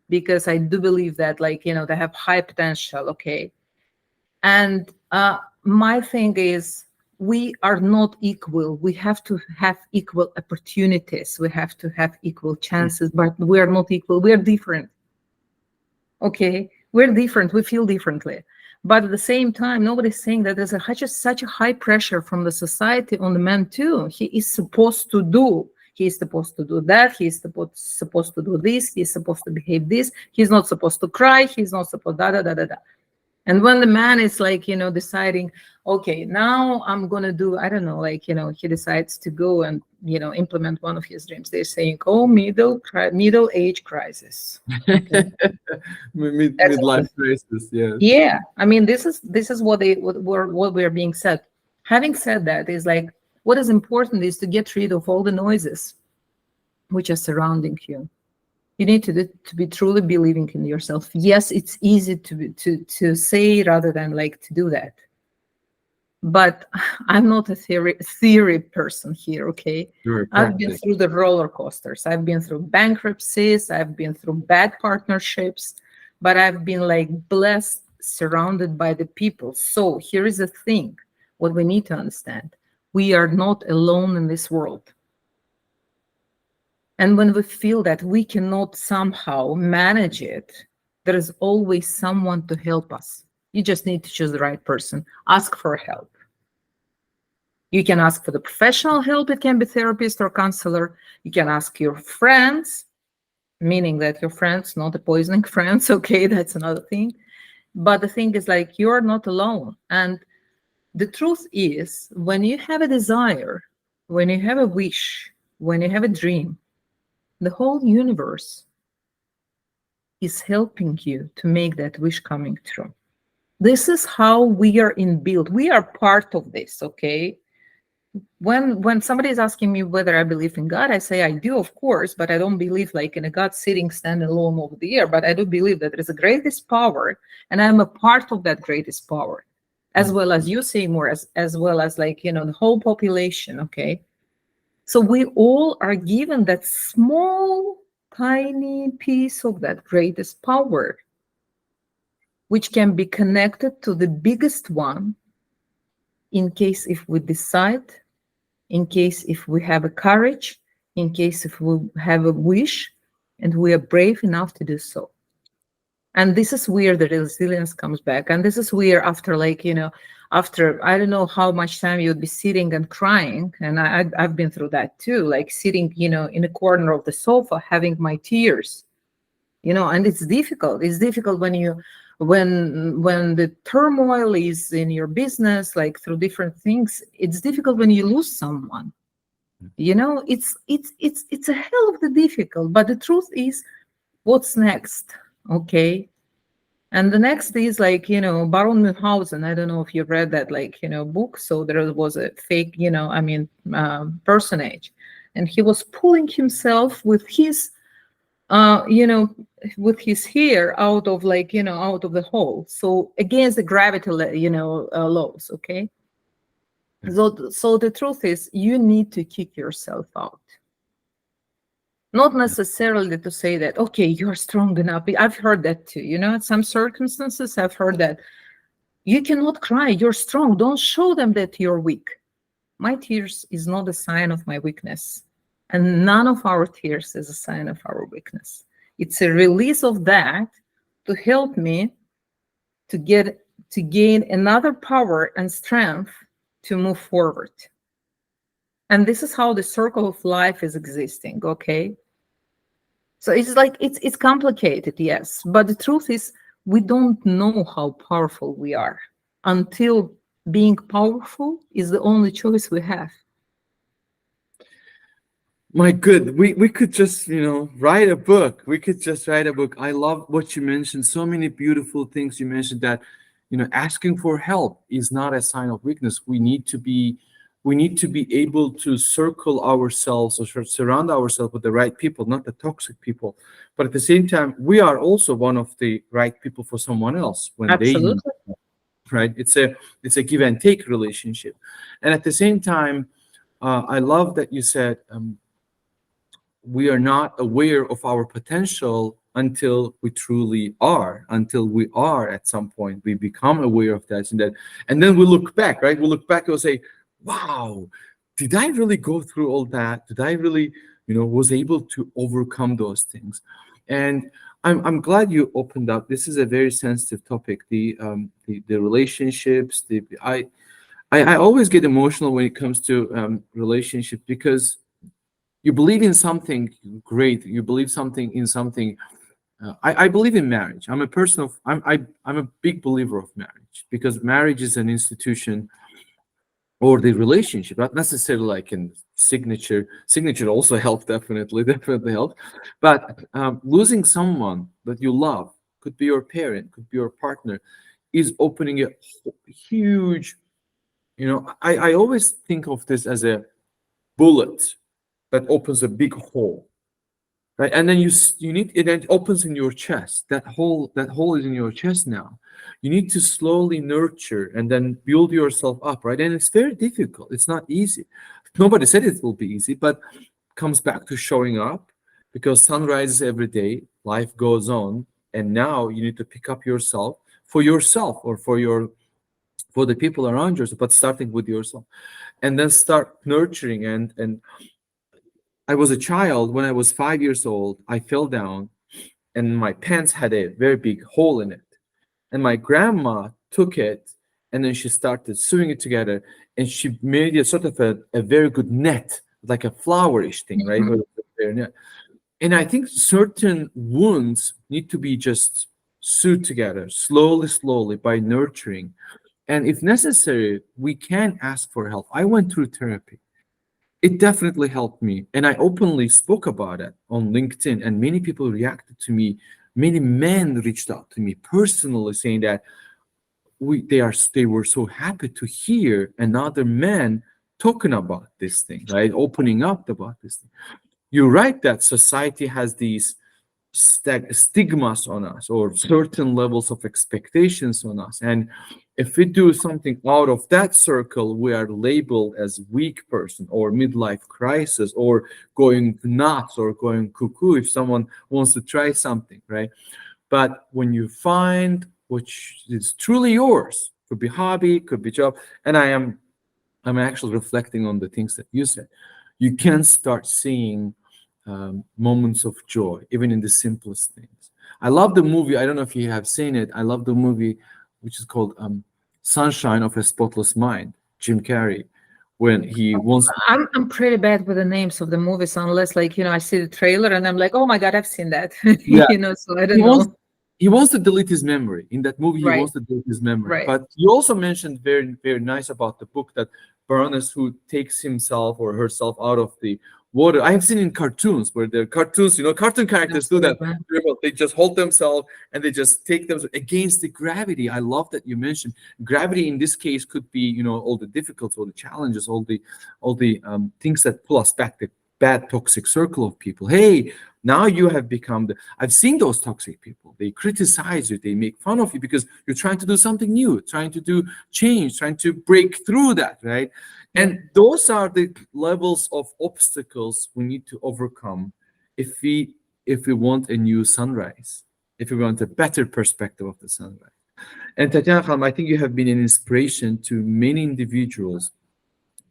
because I do believe that, like, they have high potential. Okay. And my thing is, we are not equal. We have to have equal opportunities. We have to have equal chances, but we are not equal. We are different. Okay, we're different. We feel differently. But at the same time, nobody's saying that there's such a high pressure from the society on the man too. He is supposed to do. He is supposed to do that. He is supposed to do this. He is supposed to behave this. He's not supposed to cry. He's not supposed da da da da da. And when the man is like, deciding, okay, now I'm going to do, I don't know, like, he decides to go and, implement one of his dreams. They're saying, oh, middle age crisis. Okay. Midlife crisis, yeah. Yeah. I mean, this is what we're being said. Having said that, is like, what is important is to get rid of all the noises which are surrounding you. You need to be truly believing in yourself. Yes, it's easy to say rather than like to do that. But I'm not a theory person here, okay? I've been through the roller coasters. I've been through bankruptcies. I've been through bad partnerships. But I've been like blessed, surrounded by the people. So here is the thing, what we need to understand. We are not alone in this world. And when we feel that we cannot somehow manage it, there is always someone to help us. You just need to choose the right person. Ask for help. You can ask for the professional help. It can be therapist or counselor. You can ask your friends, meaning that your friends, not the poisoning friends. Okay, that's another thing. But the thing is, like, you're not alone. And the truth is, when you have a desire, when you have a wish, when you have a dream, the whole universe is helping you to make that wish coming true. This is how we are inbuilt. We are part of this, okay? When somebody is asking me whether I believe in God, I say I do, of course, but I don't believe like in a God sitting, standing alone over the air. But I do believe that there is a greatest power, and I'm a part of that greatest power, as well as you, Seymour, as well as like, the whole population, okay? So we all are given that small, tiny piece of that greatest power, which can be connected to the biggest one in case if we decide, in case if we have a courage, in case if we have a wish, and we are brave enough to do so. And this is where the resilience comes back. And this is where after like, after I don't know how much time you would be sitting and crying, and I've been through that too, like sitting, in a corner of the sofa, having my tears, and it's difficult. It's difficult when the turmoil is in your business, like through different things. It's difficult when you lose someone. It's a hell of the difficult. But the truth is, what's next? Okay. And the next is like, Baron Munchausen. I don't know if you've read that, like, book. So there was a fake, personage, and he was pulling himself with his, with his hair out of like, out of the hole. So against the gravity, laws. Okay. So the truth is, you need to kick yourself out. Not necessarily to say that, okay, you're strong enough. I've heard that too. In some circumstances, I've heard that you cannot cry. You're strong. Don't show them that you're weak. My tears is not a sign of my weakness. And none of our tears is a sign of our weakness. It's a release of that to help me to gain another power and strength to move forward. And this is how the circle of life is existing, okay? So it's like, it's complicated, yes. But the truth is, we don't know how powerful we are until being powerful is the only choice we have. My good, we could just, write a book. We could just write a book. I love what you mentioned. So many beautiful things you mentioned, that, asking for help is not a sign of weakness. We need to be able to circle ourselves or surround ourselves with the right people, not the toxic people. But at the same time, we are also one of the right people for someone else when Absolutely. they need, right? It's a give and take relationship. And at the same time, I love that you said we are not aware of our potential until we truly are, until we are at some point, we become aware of that, and then we look back, right? We look back and we'll say, wow, did I really go through all that? Did I really, was able to overcome those things? And I'm glad you opened up. This is a very sensitive topic. The relationships. I always get emotional when it comes to relationships, because you believe in something great. You believe in something. I believe in marriage. I'm a big believer of marriage, because marriage is an institution, or the relationship, not necessarily like in signature. Signature also help, definitely help. But losing someone that you love, could be your parent, could be your partner, is opening a huge, I always think of this as a bullet that opens a big hole, right? And then you need it, and it opens in your chest. That hole is in your chest now. You need to slowly nurture and then build yourself up, right? And it's very difficult. It's not easy. Nobody said it will be easy, but comes back to showing up, because sun rises every day, life goes on, and now you need to pick up yourself, or for the people around you, but starting with yourself, and then start nurturing. And I was a child. When I was 5 years old, I fell down, and my pants had a very big hole in it. And my grandma took it, and then she started sewing it together, and she made a sort of a very good net, like a flowerish thing, right? Mhm. With a very net. And I think certain wounds need to be just sewed together slowly by nurturing. And if necessary, we can ask for help. I went through therapy. It definitely helped me. And I openly spoke about it on LinkedIn, and many people reacted to me. Many men reached out to me personally, saying that they were so happy to hear another man talking about this thing, right? Opening up about this thing. You're right that society has these stigmas on us, or certain levels of expectations on us, and if we do something out of that circle, we are labeled as weak person, or midlife crisis, or going nuts, or going cuckoo if someone wants to try something, right? But when you find which is truly yours, could be hobby, could be job, and I'm actually reflecting on the things that you said, you can start seeing moments of joy, even in the simplest things. I love the movie. I don't know if you have seen it. I love the movie, which is called Sunshine of a Spotless Mind, Jim Carrey, when he wants. I'm pretty bad with the names of the movies, unless I see the trailer and I'm like, oh my God, I've seen that. Yeah, So I he don't wants know. he wants to delete his memory. In that movie, he Right, wants to delete his memory. right. But you also mentioned very, very nice about the book, that Baroness who takes himself or herself out of the water. I have seen in cartoons, where the cartoons, cartoon characters do that. Absolutely. They just hold themselves, and they just take them against the gravity. I love that you mentioned gravity. In this case, could be, all the difficulties, all the challenges, all the things that pull us back, the bad toxic circle of people. Hey, now you have become I've seen those toxic people. They criticize you, they make fun of you, because you're trying to do something new, trying to do change, trying to break through that, right? Yeah. And those are the levels of obstacles we need to overcome if we want a new sunrise, if we want a better perspective of the sunrise. And Tatyana Khanum, I think you have been an inspiration to many individuals.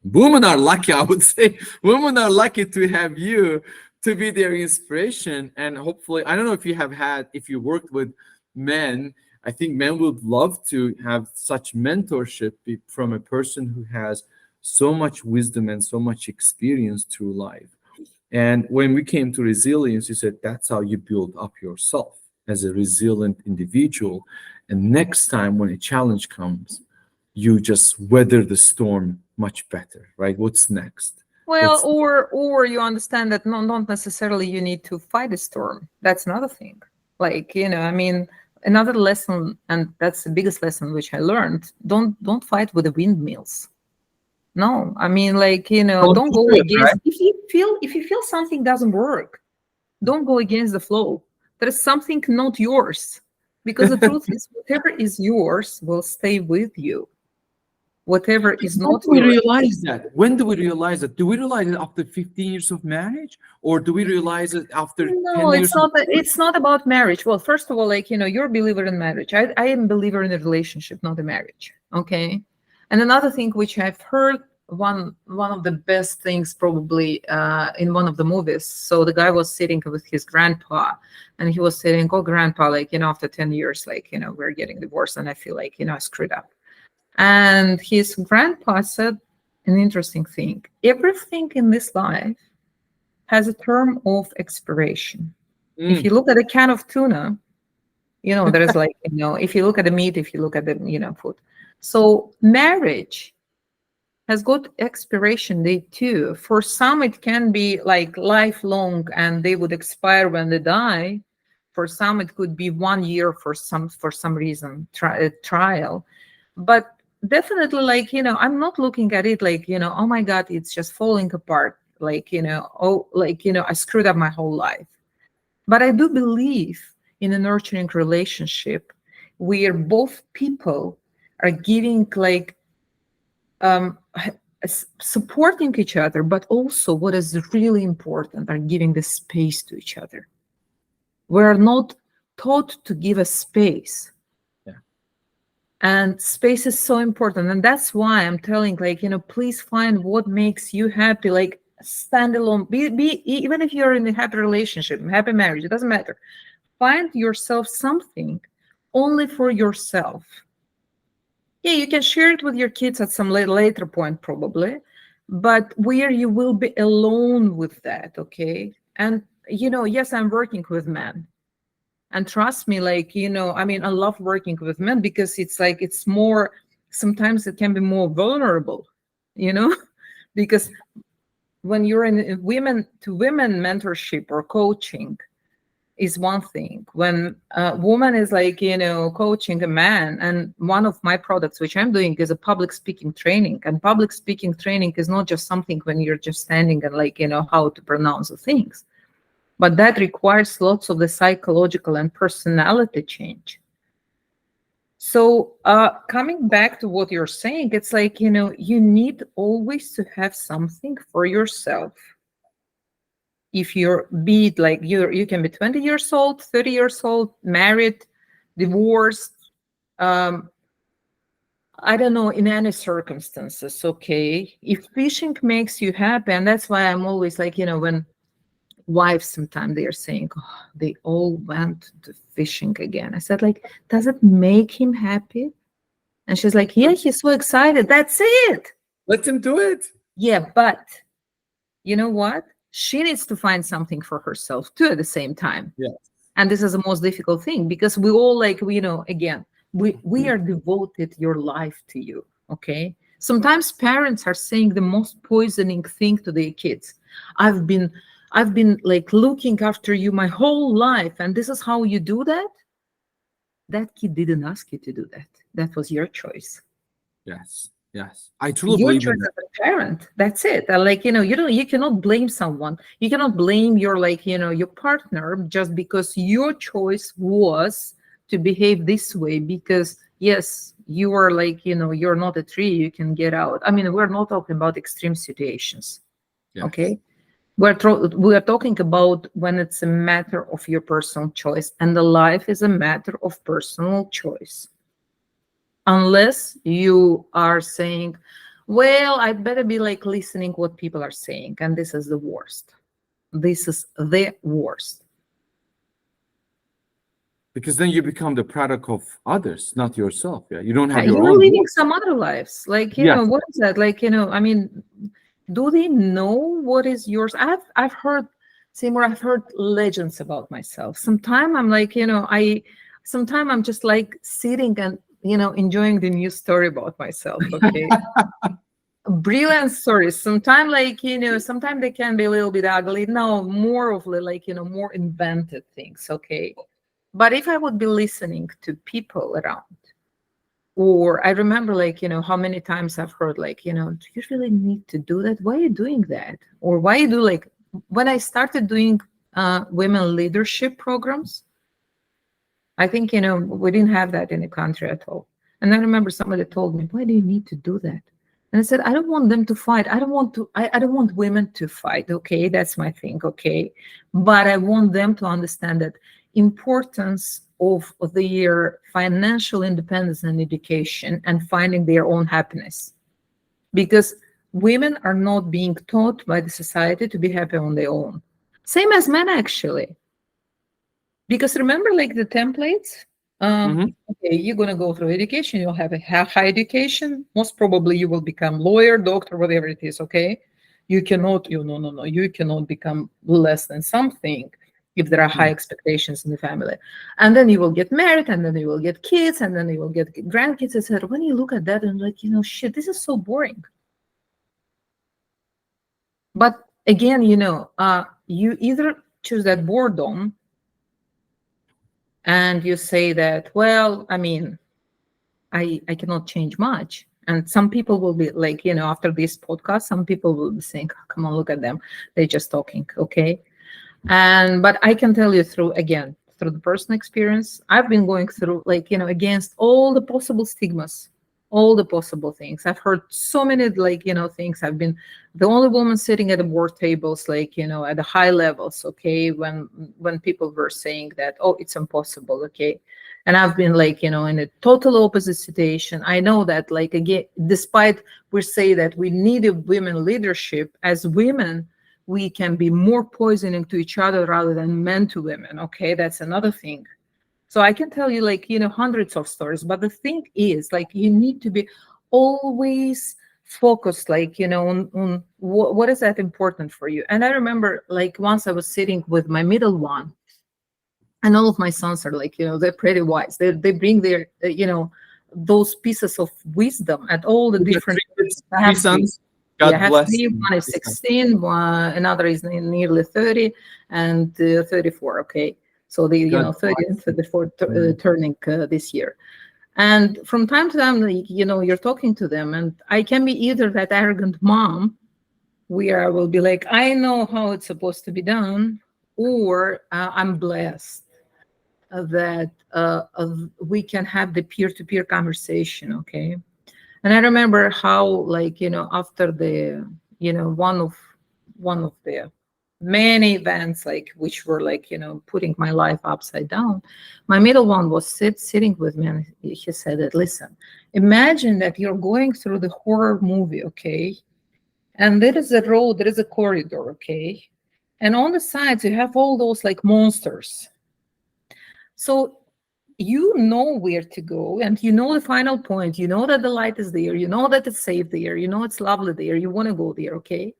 Women are lucky, I would say. Women are lucky to have you to be their inspiration. And hopefully, I don't know if you worked with men. I think men would love to have such mentorship from a person who has so much wisdom and so much experience through life. And when we came to resilience, you said that's how you build up yourself as a resilient individual. And next time when a challenge comes, you just weather the storm much better, right? What's next? Well, What's or you understand that not necessarily you need to fight a storm. That's another thing. I mean, another lesson, and that's the biggest lesson which I learned. Don't fight with the windmills. No, I mean, don't don't do go it, right? against. If you feel something doesn't work, don't go against the flow. There is something not yours, because the truth is, whatever is yours will stay with you. whatever is When not do we yours. realize that? When do we realize that? Do we realize it after 15 years of marriage, or do we realize it after 10 No, years? it's not about marriage. Well, first of all, like, you're a believer in marriage. I am a believer in a relationship, not a marriage. Okay. And another thing which I've heard, one of the best things probably in one of the movies. So the guy was sitting with his grandpa, and he was saying, "Oh, grandpa, like, after 10 years, like, we're getting divorced, and I feel like, I screwed up." And his grandpa said an interesting thing. Everything in this life has a term of expiration. If you look at a can of tuna, there is like, if you look at the meat, if you look at the, food. So marriage has got expiration date too. For some, it can be like lifelong and they would expire when they die. For some, it could be 1 year for some reason, trial. But definitely, like, I'm not looking at it like, oh my God, it's just falling apart. Like, I screwed up my whole life. But I do believe in a nurturing relationship where both people are giving, like, supporting each other, but also what is really important, are giving the space to each other. We're not taught to give a space. Yeah. And space is so important. And that's why I'm telling, like, please find what makes you happy. Like, stand alone. Be even if you're in a happy relationship, happy marriage, it doesn't matter. Find yourself something only for yourself. Yeah, you can share it with your kids at some later point, probably, but where you will be alone with that, okay? And, yes, I'm working with men. And trust me, like, I mean, I love working with men because it's like, it's more, sometimes it can be more vulnerable, because when you're in women to women mentorship or coaching, is one thing. When a woman is like, coaching a man, and one of my products, which I'm doing, is a public speaking training. And public speaking training is not just something when you're just standing and like, how to pronounce the things, but that requires lots of the psychological and personality change. So coming back to what you're saying, it's like, you need always to have something for yourself. If you're, be it like you can be 20 years old, 30 years old, married, divorced, I don't know, in any circumstances, okay? If fishing makes you happy, and that's why I'm always like, when wives sometimes they are saying, oh, they all went to fishing again. I said, like, does it make him happy? And she's like, yeah, he's so excited. That's it. Let him do it. Yeah, but you know what? She needs to find something for herself too at the same time. Yes. And this is the most difficult thing, because we all, like, again, we are devoted your life to you, okay? Sometimes parents are saying the most poisoning thing to their kids. I've been like looking after you my whole life, and this is how you do that? That kid didn't ask you to do that. That was your choice. Yes. Yes, I truly Your believe choice in that. as a parent. That's it. Like, you cannot blame someone. You cannot blame your, like, your partner just because your choice was to behave this way, because yes, you are like, you're not a tree, you can get out. I mean, we're not talking about extreme situations. Yes. Okay. We are talking about when it's a matter of your personal choice, and the life is a matter of personal choice. Unless you are saying, well, I better be like listening what people are saying, and this is the worst. This is the worst. Because then you become the product of others, not yourself. Yeah, you don't have your You're own living voice. some other lives. Like, Yes. what is that? Like, I mean, do they know what is yours? I've heard, Seymour, I've heard legends about myself. Sometimes I'm like, sometimes I'm just like sitting and, enjoying the new story about myself. Okay. Brilliant stories. Sometimes, like, sometimes they can be a little bit ugly. No, more of like, more invented things. Okay. But if I would be listening to people around, or I remember, like, how many times I've heard, like, do you really need to do that? Why are you doing that? Or why you do, like, when I started doing women leadership programs, I think, we didn't have that in the country at all. And I remember somebody told me, why do you need to do that? And I said, I don't want them to fight. I don't want women to fight. Okay, that's my thing. Okay, but I want them to understand that importance of their financial independence and education and finding their own happiness, because women are not being taught by the society to be happy on their own. Same as men, actually. Because remember, like the templates, okay, you're going to go through education, you'll have a high education, most probably you will become lawyer, doctor, whatever it is, okay? You cannot, you cannot become less than something if there are high expectations in the family. And then you will get married, and then you will get kids, and then you will get grandkids, etc. When you look at that and like, shit, this is so boring. But again, you either choose that boredom and you say that, well, I mean, I cannot change much. And some people will be like, after this podcast, some people will be saying, oh, come on, look at them. They're just talking, okay? But I can tell you through the personal experience, I've been going through against all the possible stigmas, all the possible things. I've heard so many things. I've been the only woman sitting at the board tables, at the high levels, okay, when people were saying that, oh, it's impossible, okay. And I've been in a total opposite situation. I know that again, despite we say that we need a women leadership, as women, we can be more poisoning to each other rather than men to women, okay. That's another thing. So I can tell you hundreds of stories, but the thing is you need to be always focused on what is that important for you. And I remember once I was sitting with my middle one, and all of my sons are they're pretty wise. They bring their those pieces of wisdom at all the different three sons. God bless. Three. One is 16, another is nearly 30, and 34. Okay. So they, 30 and 34 turning this year. And from time to time, you're talking to them, and I can be either that arrogant mom where I will be like, I know how it's supposed to be done, or I'm blessed that we can have the peer-to-peer conversation, okay? And I remember how, after the, one of the many events which were putting my life upside down, my middle one was sitting with me, and he said that, listen, imagine that you're going through the horror movie, okay, and there is a road, there is a corridor, okay, and on the sides you have all those monsters. So you know where to go, and the final point, that the light is there, that it's safe there, it's lovely there, you want to go there, okay?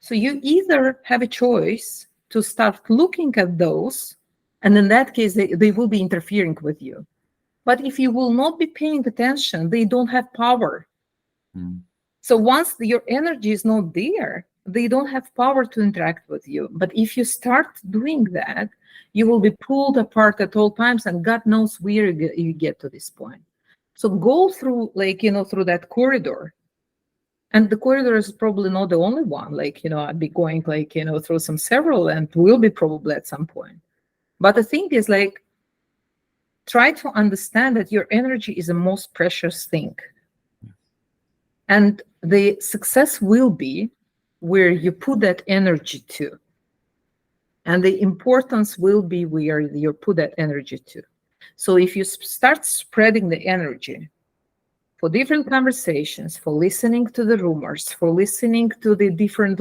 So you either have a choice to start looking at those, and in that case, they will be interfering with you. But if you will not be paying attention, they don't have power. So once your energy is not there, they don't have power to interact with you. But if you start doing that, you will be pulled apart at all times, and God knows where you get to this point. So go through, through that corridor. And the corridor is probably not the only one. I'd be going, through several, and will be probably at some point. But the thing is, try to understand that your energy is the most precious thing. And the success will be where you put that energy to. And the importance will be where you put that energy to. So if you start spreading the energy for different conversations, for listening to the rumors, for listening to the different,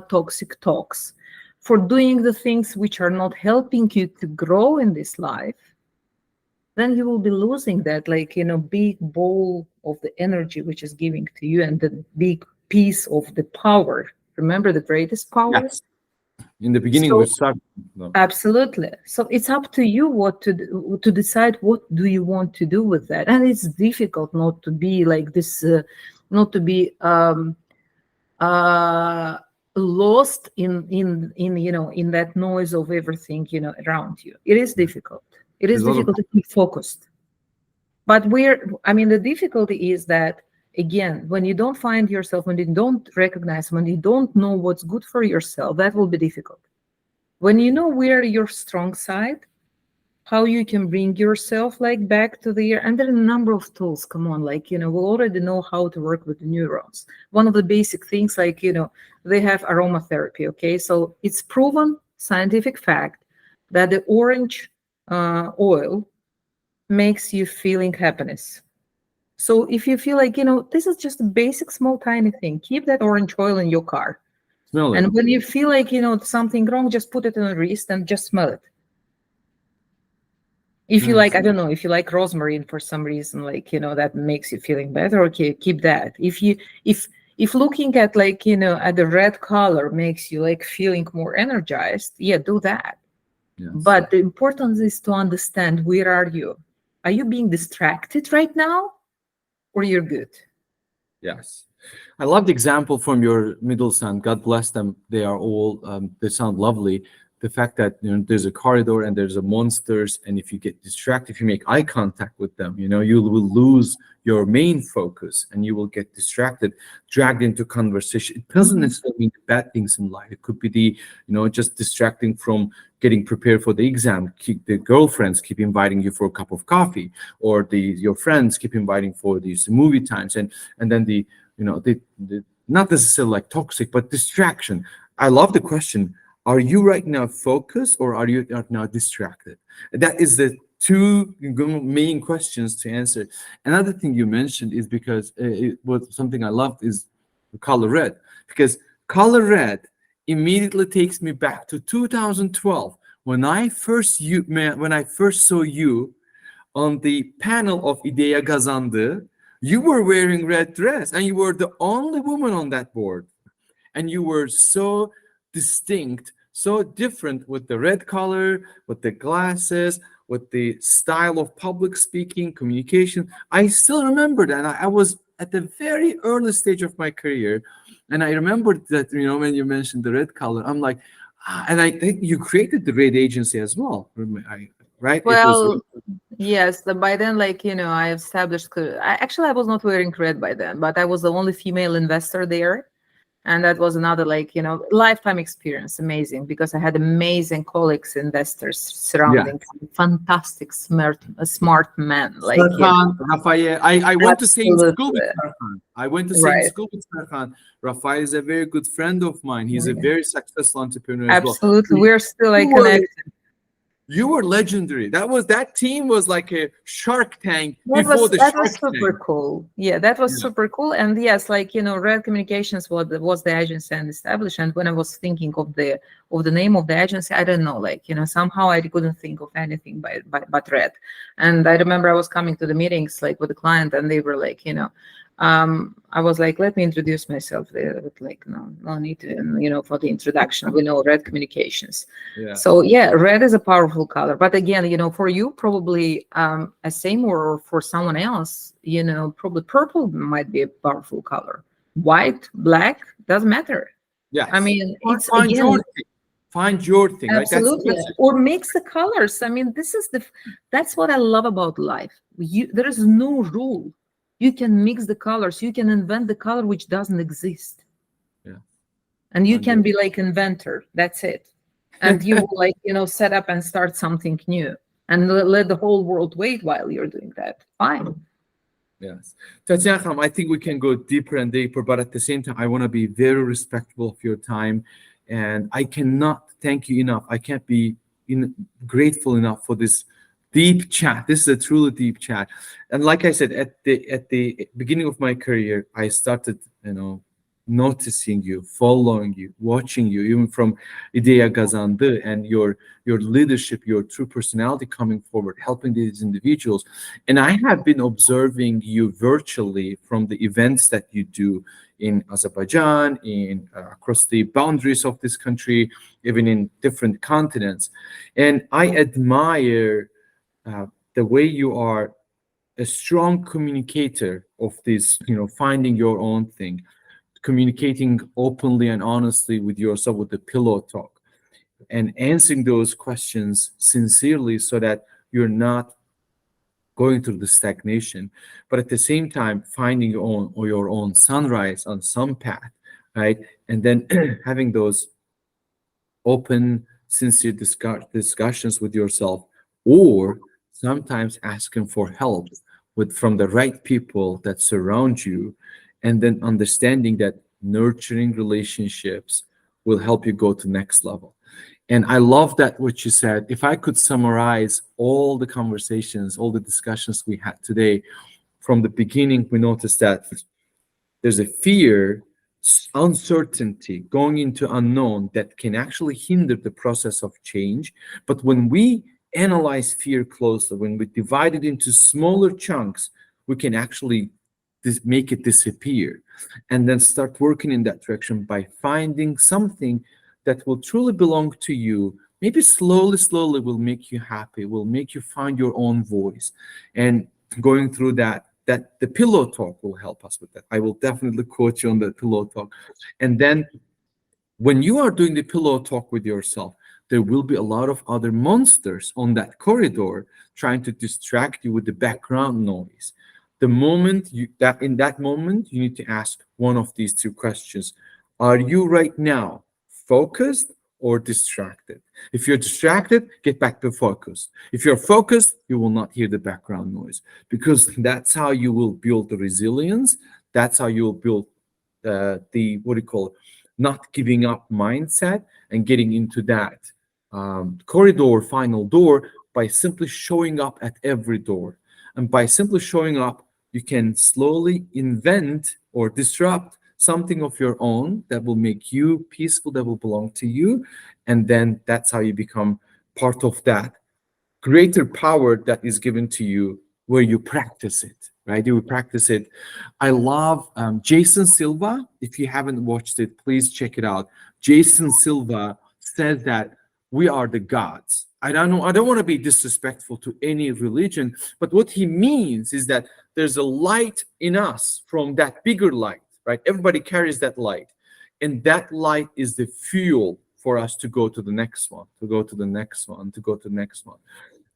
toxic talks, for doing the things which are not helping you to grow in this life, then you will be losing that, big bowl of the energy which is giving to you, and the big piece of the power. Remember the greatest power? Yes. In the beginning, we start. No. Absolutely. So it's up to you what to decide. What do you want to do with that? And it's difficult not to be this, not to be lost in that noise of everything around you. It is difficult. It is difficult to keep focused. But the difficulty is that, again, when you don't find yourself, when you don't recognize, when you don't know what's good for yourself, that will be difficult. When you know where your strong side, how you can bring yourself like back to the air. And there are a number of tools. Come on, like, we already know how to work with the neurons. One of the basic things, like, they have aromatherapy. Okay, so it's proven scientific fact that the orange oil makes you feeling happiness. So if you feel like, this is just a basic, small, tiny thing, keep that orange oil in your car. Smell it. And when you feel like, something wrong, just put it on the wrist and just smell it. If you Nice. like, I don't know, if you like rosemary for some reason, like, that makes you feeling better, okay, keep that. If looking at, like, at the red color makes you like feeling more energized, yeah, do that. Yes. But the importance is to understand, where are you? Are you being distracted right now, or you're good? Yes. I love the example from your middle son. God bless them. They are all, they sound lovely. The fact that, there's a corridor and there's a monsters, and if you get distracted, if you make eye contact with them, you will lose your main focus and you will get distracted, dragged into conversation. It doesn't necessarily mean bad things in life. It could be the, just distracting from getting prepared for the exam. The girlfriends keep inviting you for a cup of coffee, or your friends keep inviting for these movie times, and then the not necessarily like toxic, but distraction. I love the question. Are you right now focused, or are you right now distracted? That is the two main questions to answer. Another thing you mentioned is, because it was something I loved, is the color red, because color red immediately takes me back to 2012 when I first saw you on the panel of İdeya Kazandı. You were wearing red dress, and you were the only woman on that board, and you were so distinct, so different, with the red color, with the glasses, with the style of public speaking, communication. I still remember that. I was at the very early stage of my career, and I remembered that, when you mentioned the red color, I'm like, and I think you created the red agency as well, right? Well, yes, by then, like, I established, I was not wearing red by then, but I was the only female investor there. And that was another, like, lifetime experience. Amazing, because I had amazing colleagues, investors surrounding me, fantastic, smart men. Like, Rafael, I went to same school with Absolutely. Serkan. I went to same Right. school with Serkan. Rafael is a very good friend of mine. He's a very successful entrepreneur as well. Absolutely. We're still like You were- connected. You were legendary. That team was like a Shark Tank That before the was Shark super Tank. cool. Yeah, that was Yeah. super cool. And yes, like, Red Communications was the agency and established. And when I was thinking of the name of the agency, I don't know, like, somehow I couldn't think of anything but Red. And I remember I was coming to the meetings, like, with the client, and they were like, I was like, let me introduce myself. They were like, no need to, for the introduction. We know Red Communications. Yeah. So yeah, red is a powerful color. But again, for you, probably a same, or for someone else, probably purple might be a powerful color. White, black, doesn't matter. Yes. I mean, it's Find again, your thing. Find your thing. absolutely. Right? Or mix the colors. I mean, that's what I love about life. There is no rule. You can mix the colors. You can invent the color which doesn't exist. Yeah. And you can be like inventor. That's it. And you will, like, set up and start something new, and let the whole world wait while you're doing that. Fine. Yes. Tatyana, I think we can go deeper and deeper, but at the same time, I want to be very respectful of your time. And I cannot thank you enough. I can't be grateful enough for this deep chat. This is a truly deep chat. And like I said, at the beginning of my career, I started, noticing you, following you, watching you, even from İdeya Kazandı, and your leadership, your true personality coming forward, helping these individuals. And I have been observing you virtually from the events that you do in Azerbaijan, in across the boundaries of this country, even in different continents. And I admire the way you are a strong communicator of this, finding your own thing, communicating openly and honestly with yourself, with the pillow talk, and answering those questions sincerely, so that you're not going through the stagnation, but at the same time finding your own sunrise on some path, right? And then having those open, sincere discussions with yourself or sometimes asking for help from the right people that surround you, and then understanding that nurturing relationships will help you go to next level. And I love that what you said. If I could summarize all the conversations, all the discussions we had today, from the beginning, we noticed that there's a fear, uncertainty, going into unknown that can actually hinder the process of change. But when we analyze fear closely, when we divide it into smaller chunks, we can actually make it disappear, and then start working in that direction by finding something that will truly belong to you. Maybe slowly will make you happy, will make you find your own voice. And going through that the pillow talk will help us with that. I will definitely quote you on the pillow talk. And then when you are doing the pillow talk with yourself, there will be a lot of other monsters on that corridor trying to distract you with the background noise. The moment in that moment, you need to ask one of these two questions. Are you right now focused or distracted? If you're distracted, get back to focus. If you're focused, you will not hear the background noise, because that's how you will build the resilience. That's how you will build the what do you call it, not giving up mindset, and getting into that corridor, final door, by simply showing up at every door. And by simply showing up, you can slowly invent or disrupt something of your own that will make you peaceful, that will belong to you. And then that's how you become part of that greater power that is given to you, where you practice it, right? You practice it. I love Jason Silva. If you haven't watched it, please check it out. Jason Silva says that we are the gods. I don't know, I don't want to be disrespectful to any religion, but what he means is that there's a light in us from that bigger light, right? Everybody carries that light. And that light is the fuel for us to go to the next one, to go to the next one, to go to the next one.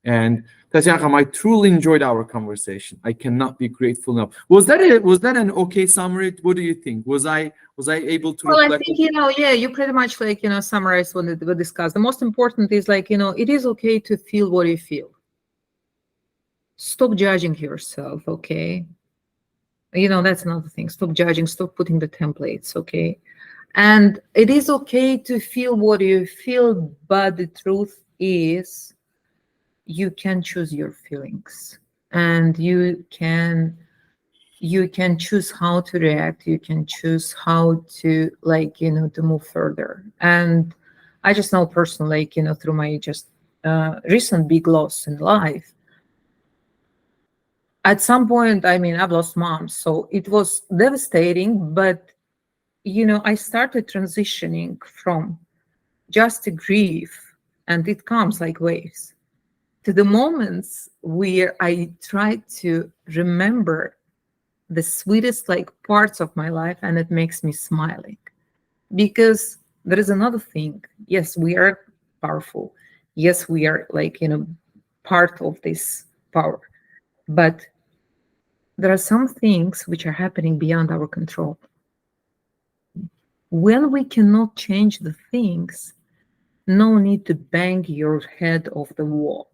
And Tatyana, I truly enjoyed our conversation. I cannot be grateful enough. Was that an okay summary? What do you think? Was I able to Well, I reflect? think, yeah, you pretty much summarized what we discussed. The most important is it is okay to feel what you feel. Stop judging yourself, okay? That's another thing. Stop judging, stop putting the templates, okay? And it is okay to feel what you feel, but the truth is you can choose your feelings, and you can choose how to react. You can choose how to to move further. And I just know personally, through my just recent big loss in life, at some point, I've lost mom, so it was devastating. But I started transitioning from just a grief, and it comes like waves, to the moments where I try to remember the sweetest parts of my life, and it makes me smiling. Because there is another thing. Yes, we are powerful. Yes, we are part of this power. But there are some things which are happening beyond our control. When we cannot change the things, no need to bang your head off the wall.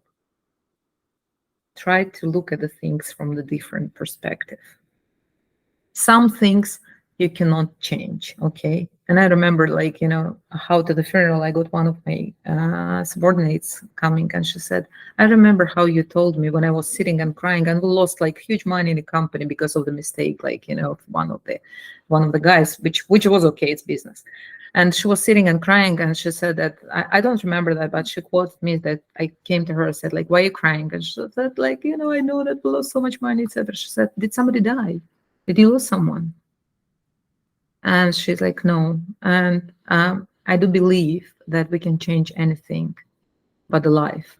Try to look at the things from the different perspective. Some things you cannot change, okay? And I remember, how to the funeral, I got one of my subordinates coming, and she said, I remember how you told me when I was sitting and crying, and we lost huge money in the company because of the mistake, of one of the guys, which was okay, it's business. And she was sitting and crying, and she said that, I don't remember that, but she quoted me that I came to her and said, why are you crying? And she said, I know that we lost so much money, etc. She said, did somebody die? Did you lose someone? And she's like, no. And I do believe that we can change anything but the life.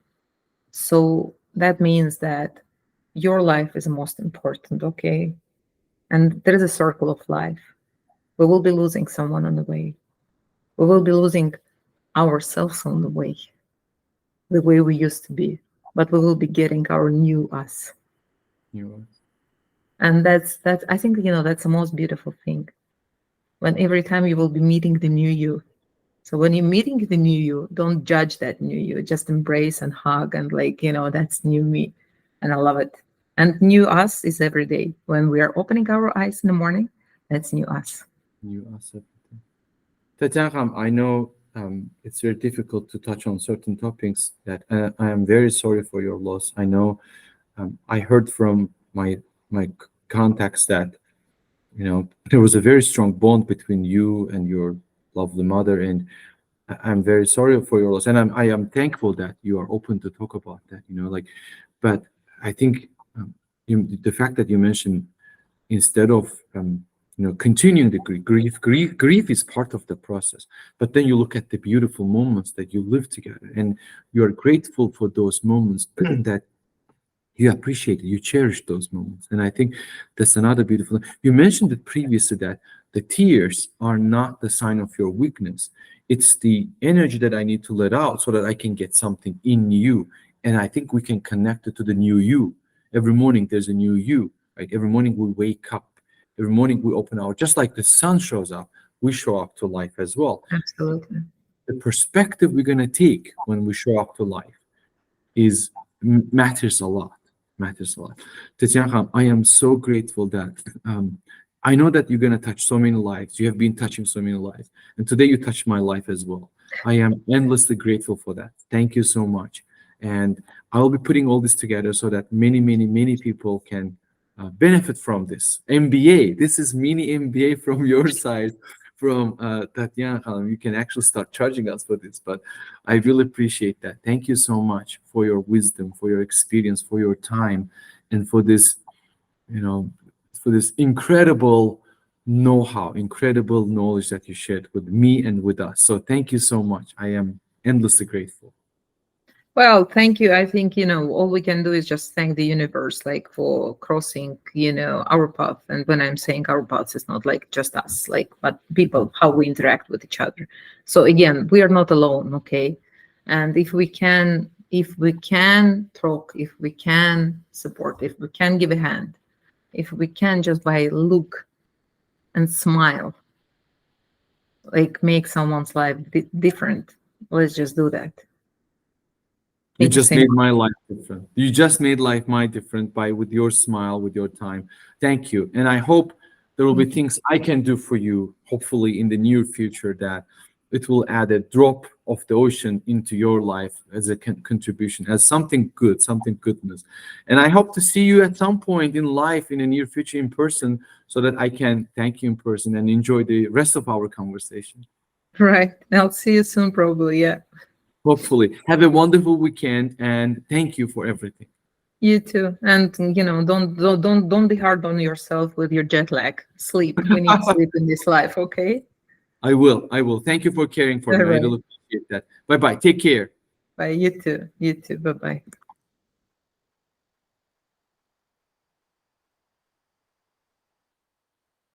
So that means that your life is the most important, okay? And there is a circle of life. We will be losing someone on the way. We will be losing ourselves on the way we used to be. But we will be getting our new us. And that's I think, that's the most beautiful thing. When every time you will be meeting the new you. So when you're meeting the new you, don't judge that new you. Just embrace and hug and like, that's new me. And I love it. And new us is every day. When we are opening our eyes in the morning, that's new us. New us everything. Tatyana, I know it's very difficult to touch on certain topics that I am very sorry for your loss. I know I heard from my contacts that there was a very strong bond between you and your lovely mother, and I'm very sorry for your loss, and I am thankful that you are open to talk about that. But I think the fact that you mentioned, instead of continuing the grief is part of the process, but then you look at the beautiful moments that you live together, and you are grateful for those moments that you appreciate it, you cherish those moments. And I think that's another beautiful. You mentioned it previously that the tears are not the sign of your weakness. It's the energy that I need to let out so that I can get something in you. And I think we can connect it to the new you. Every morning there's a new you, right? Every morning we wake up. Every morning we open our, just like the sun shows up, we show up to life as well. Absolutely. The perspective we're going to take when we show up to life matters a lot. Tatyana, I am so grateful that I know that you're going to touch so many lives. You have been touching so many lives. And today you touched my life as well. I am endlessly grateful for that. Thank you so much. And I'll be putting all this together so that many, many, many people can benefit from this. MBA, this is mini MBA from your side, from Tatyana Khanum. You can actually start charging us for this, but I really appreciate that. Thank you so much for your wisdom, for your experience, for your time, and for this, for this incredible know-how, incredible knowledge that you shared with me and with us. So thank you so much. I am endlessly grateful. Well, thank you. I think, all we can do is just thank the universe, like, for crossing, our path. And when I'm saying our paths, it's not like just us, like, but people, how we interact with each other. So again, we are not alone, okay? And if we can talk, if we can support, if we can give a hand, if we can just by look and smile, like make someone's life different, let's just do that. You just made my life different. You just made life different with your smile, with your time. Thank you. And I hope there will be things I can do for you, hopefully in the near future, that it will add a drop of the ocean into your life as a contribution, as something good, something goodness. And I hope to see you at some point in life in the near future in person, so that I can thank you in person and enjoy the rest of our conversation. Right. I'll see you soon, probably. Yeah. Hopefully. Have a wonderful weekend, and thank you for everything. You too. And don't be hard on yourself with your jet lag. Sleep. We need sleep in this life, okay? I will. Thank you for caring for me. I really appreciate that. Bye-bye. Take care. Bye. You too. Bye-bye.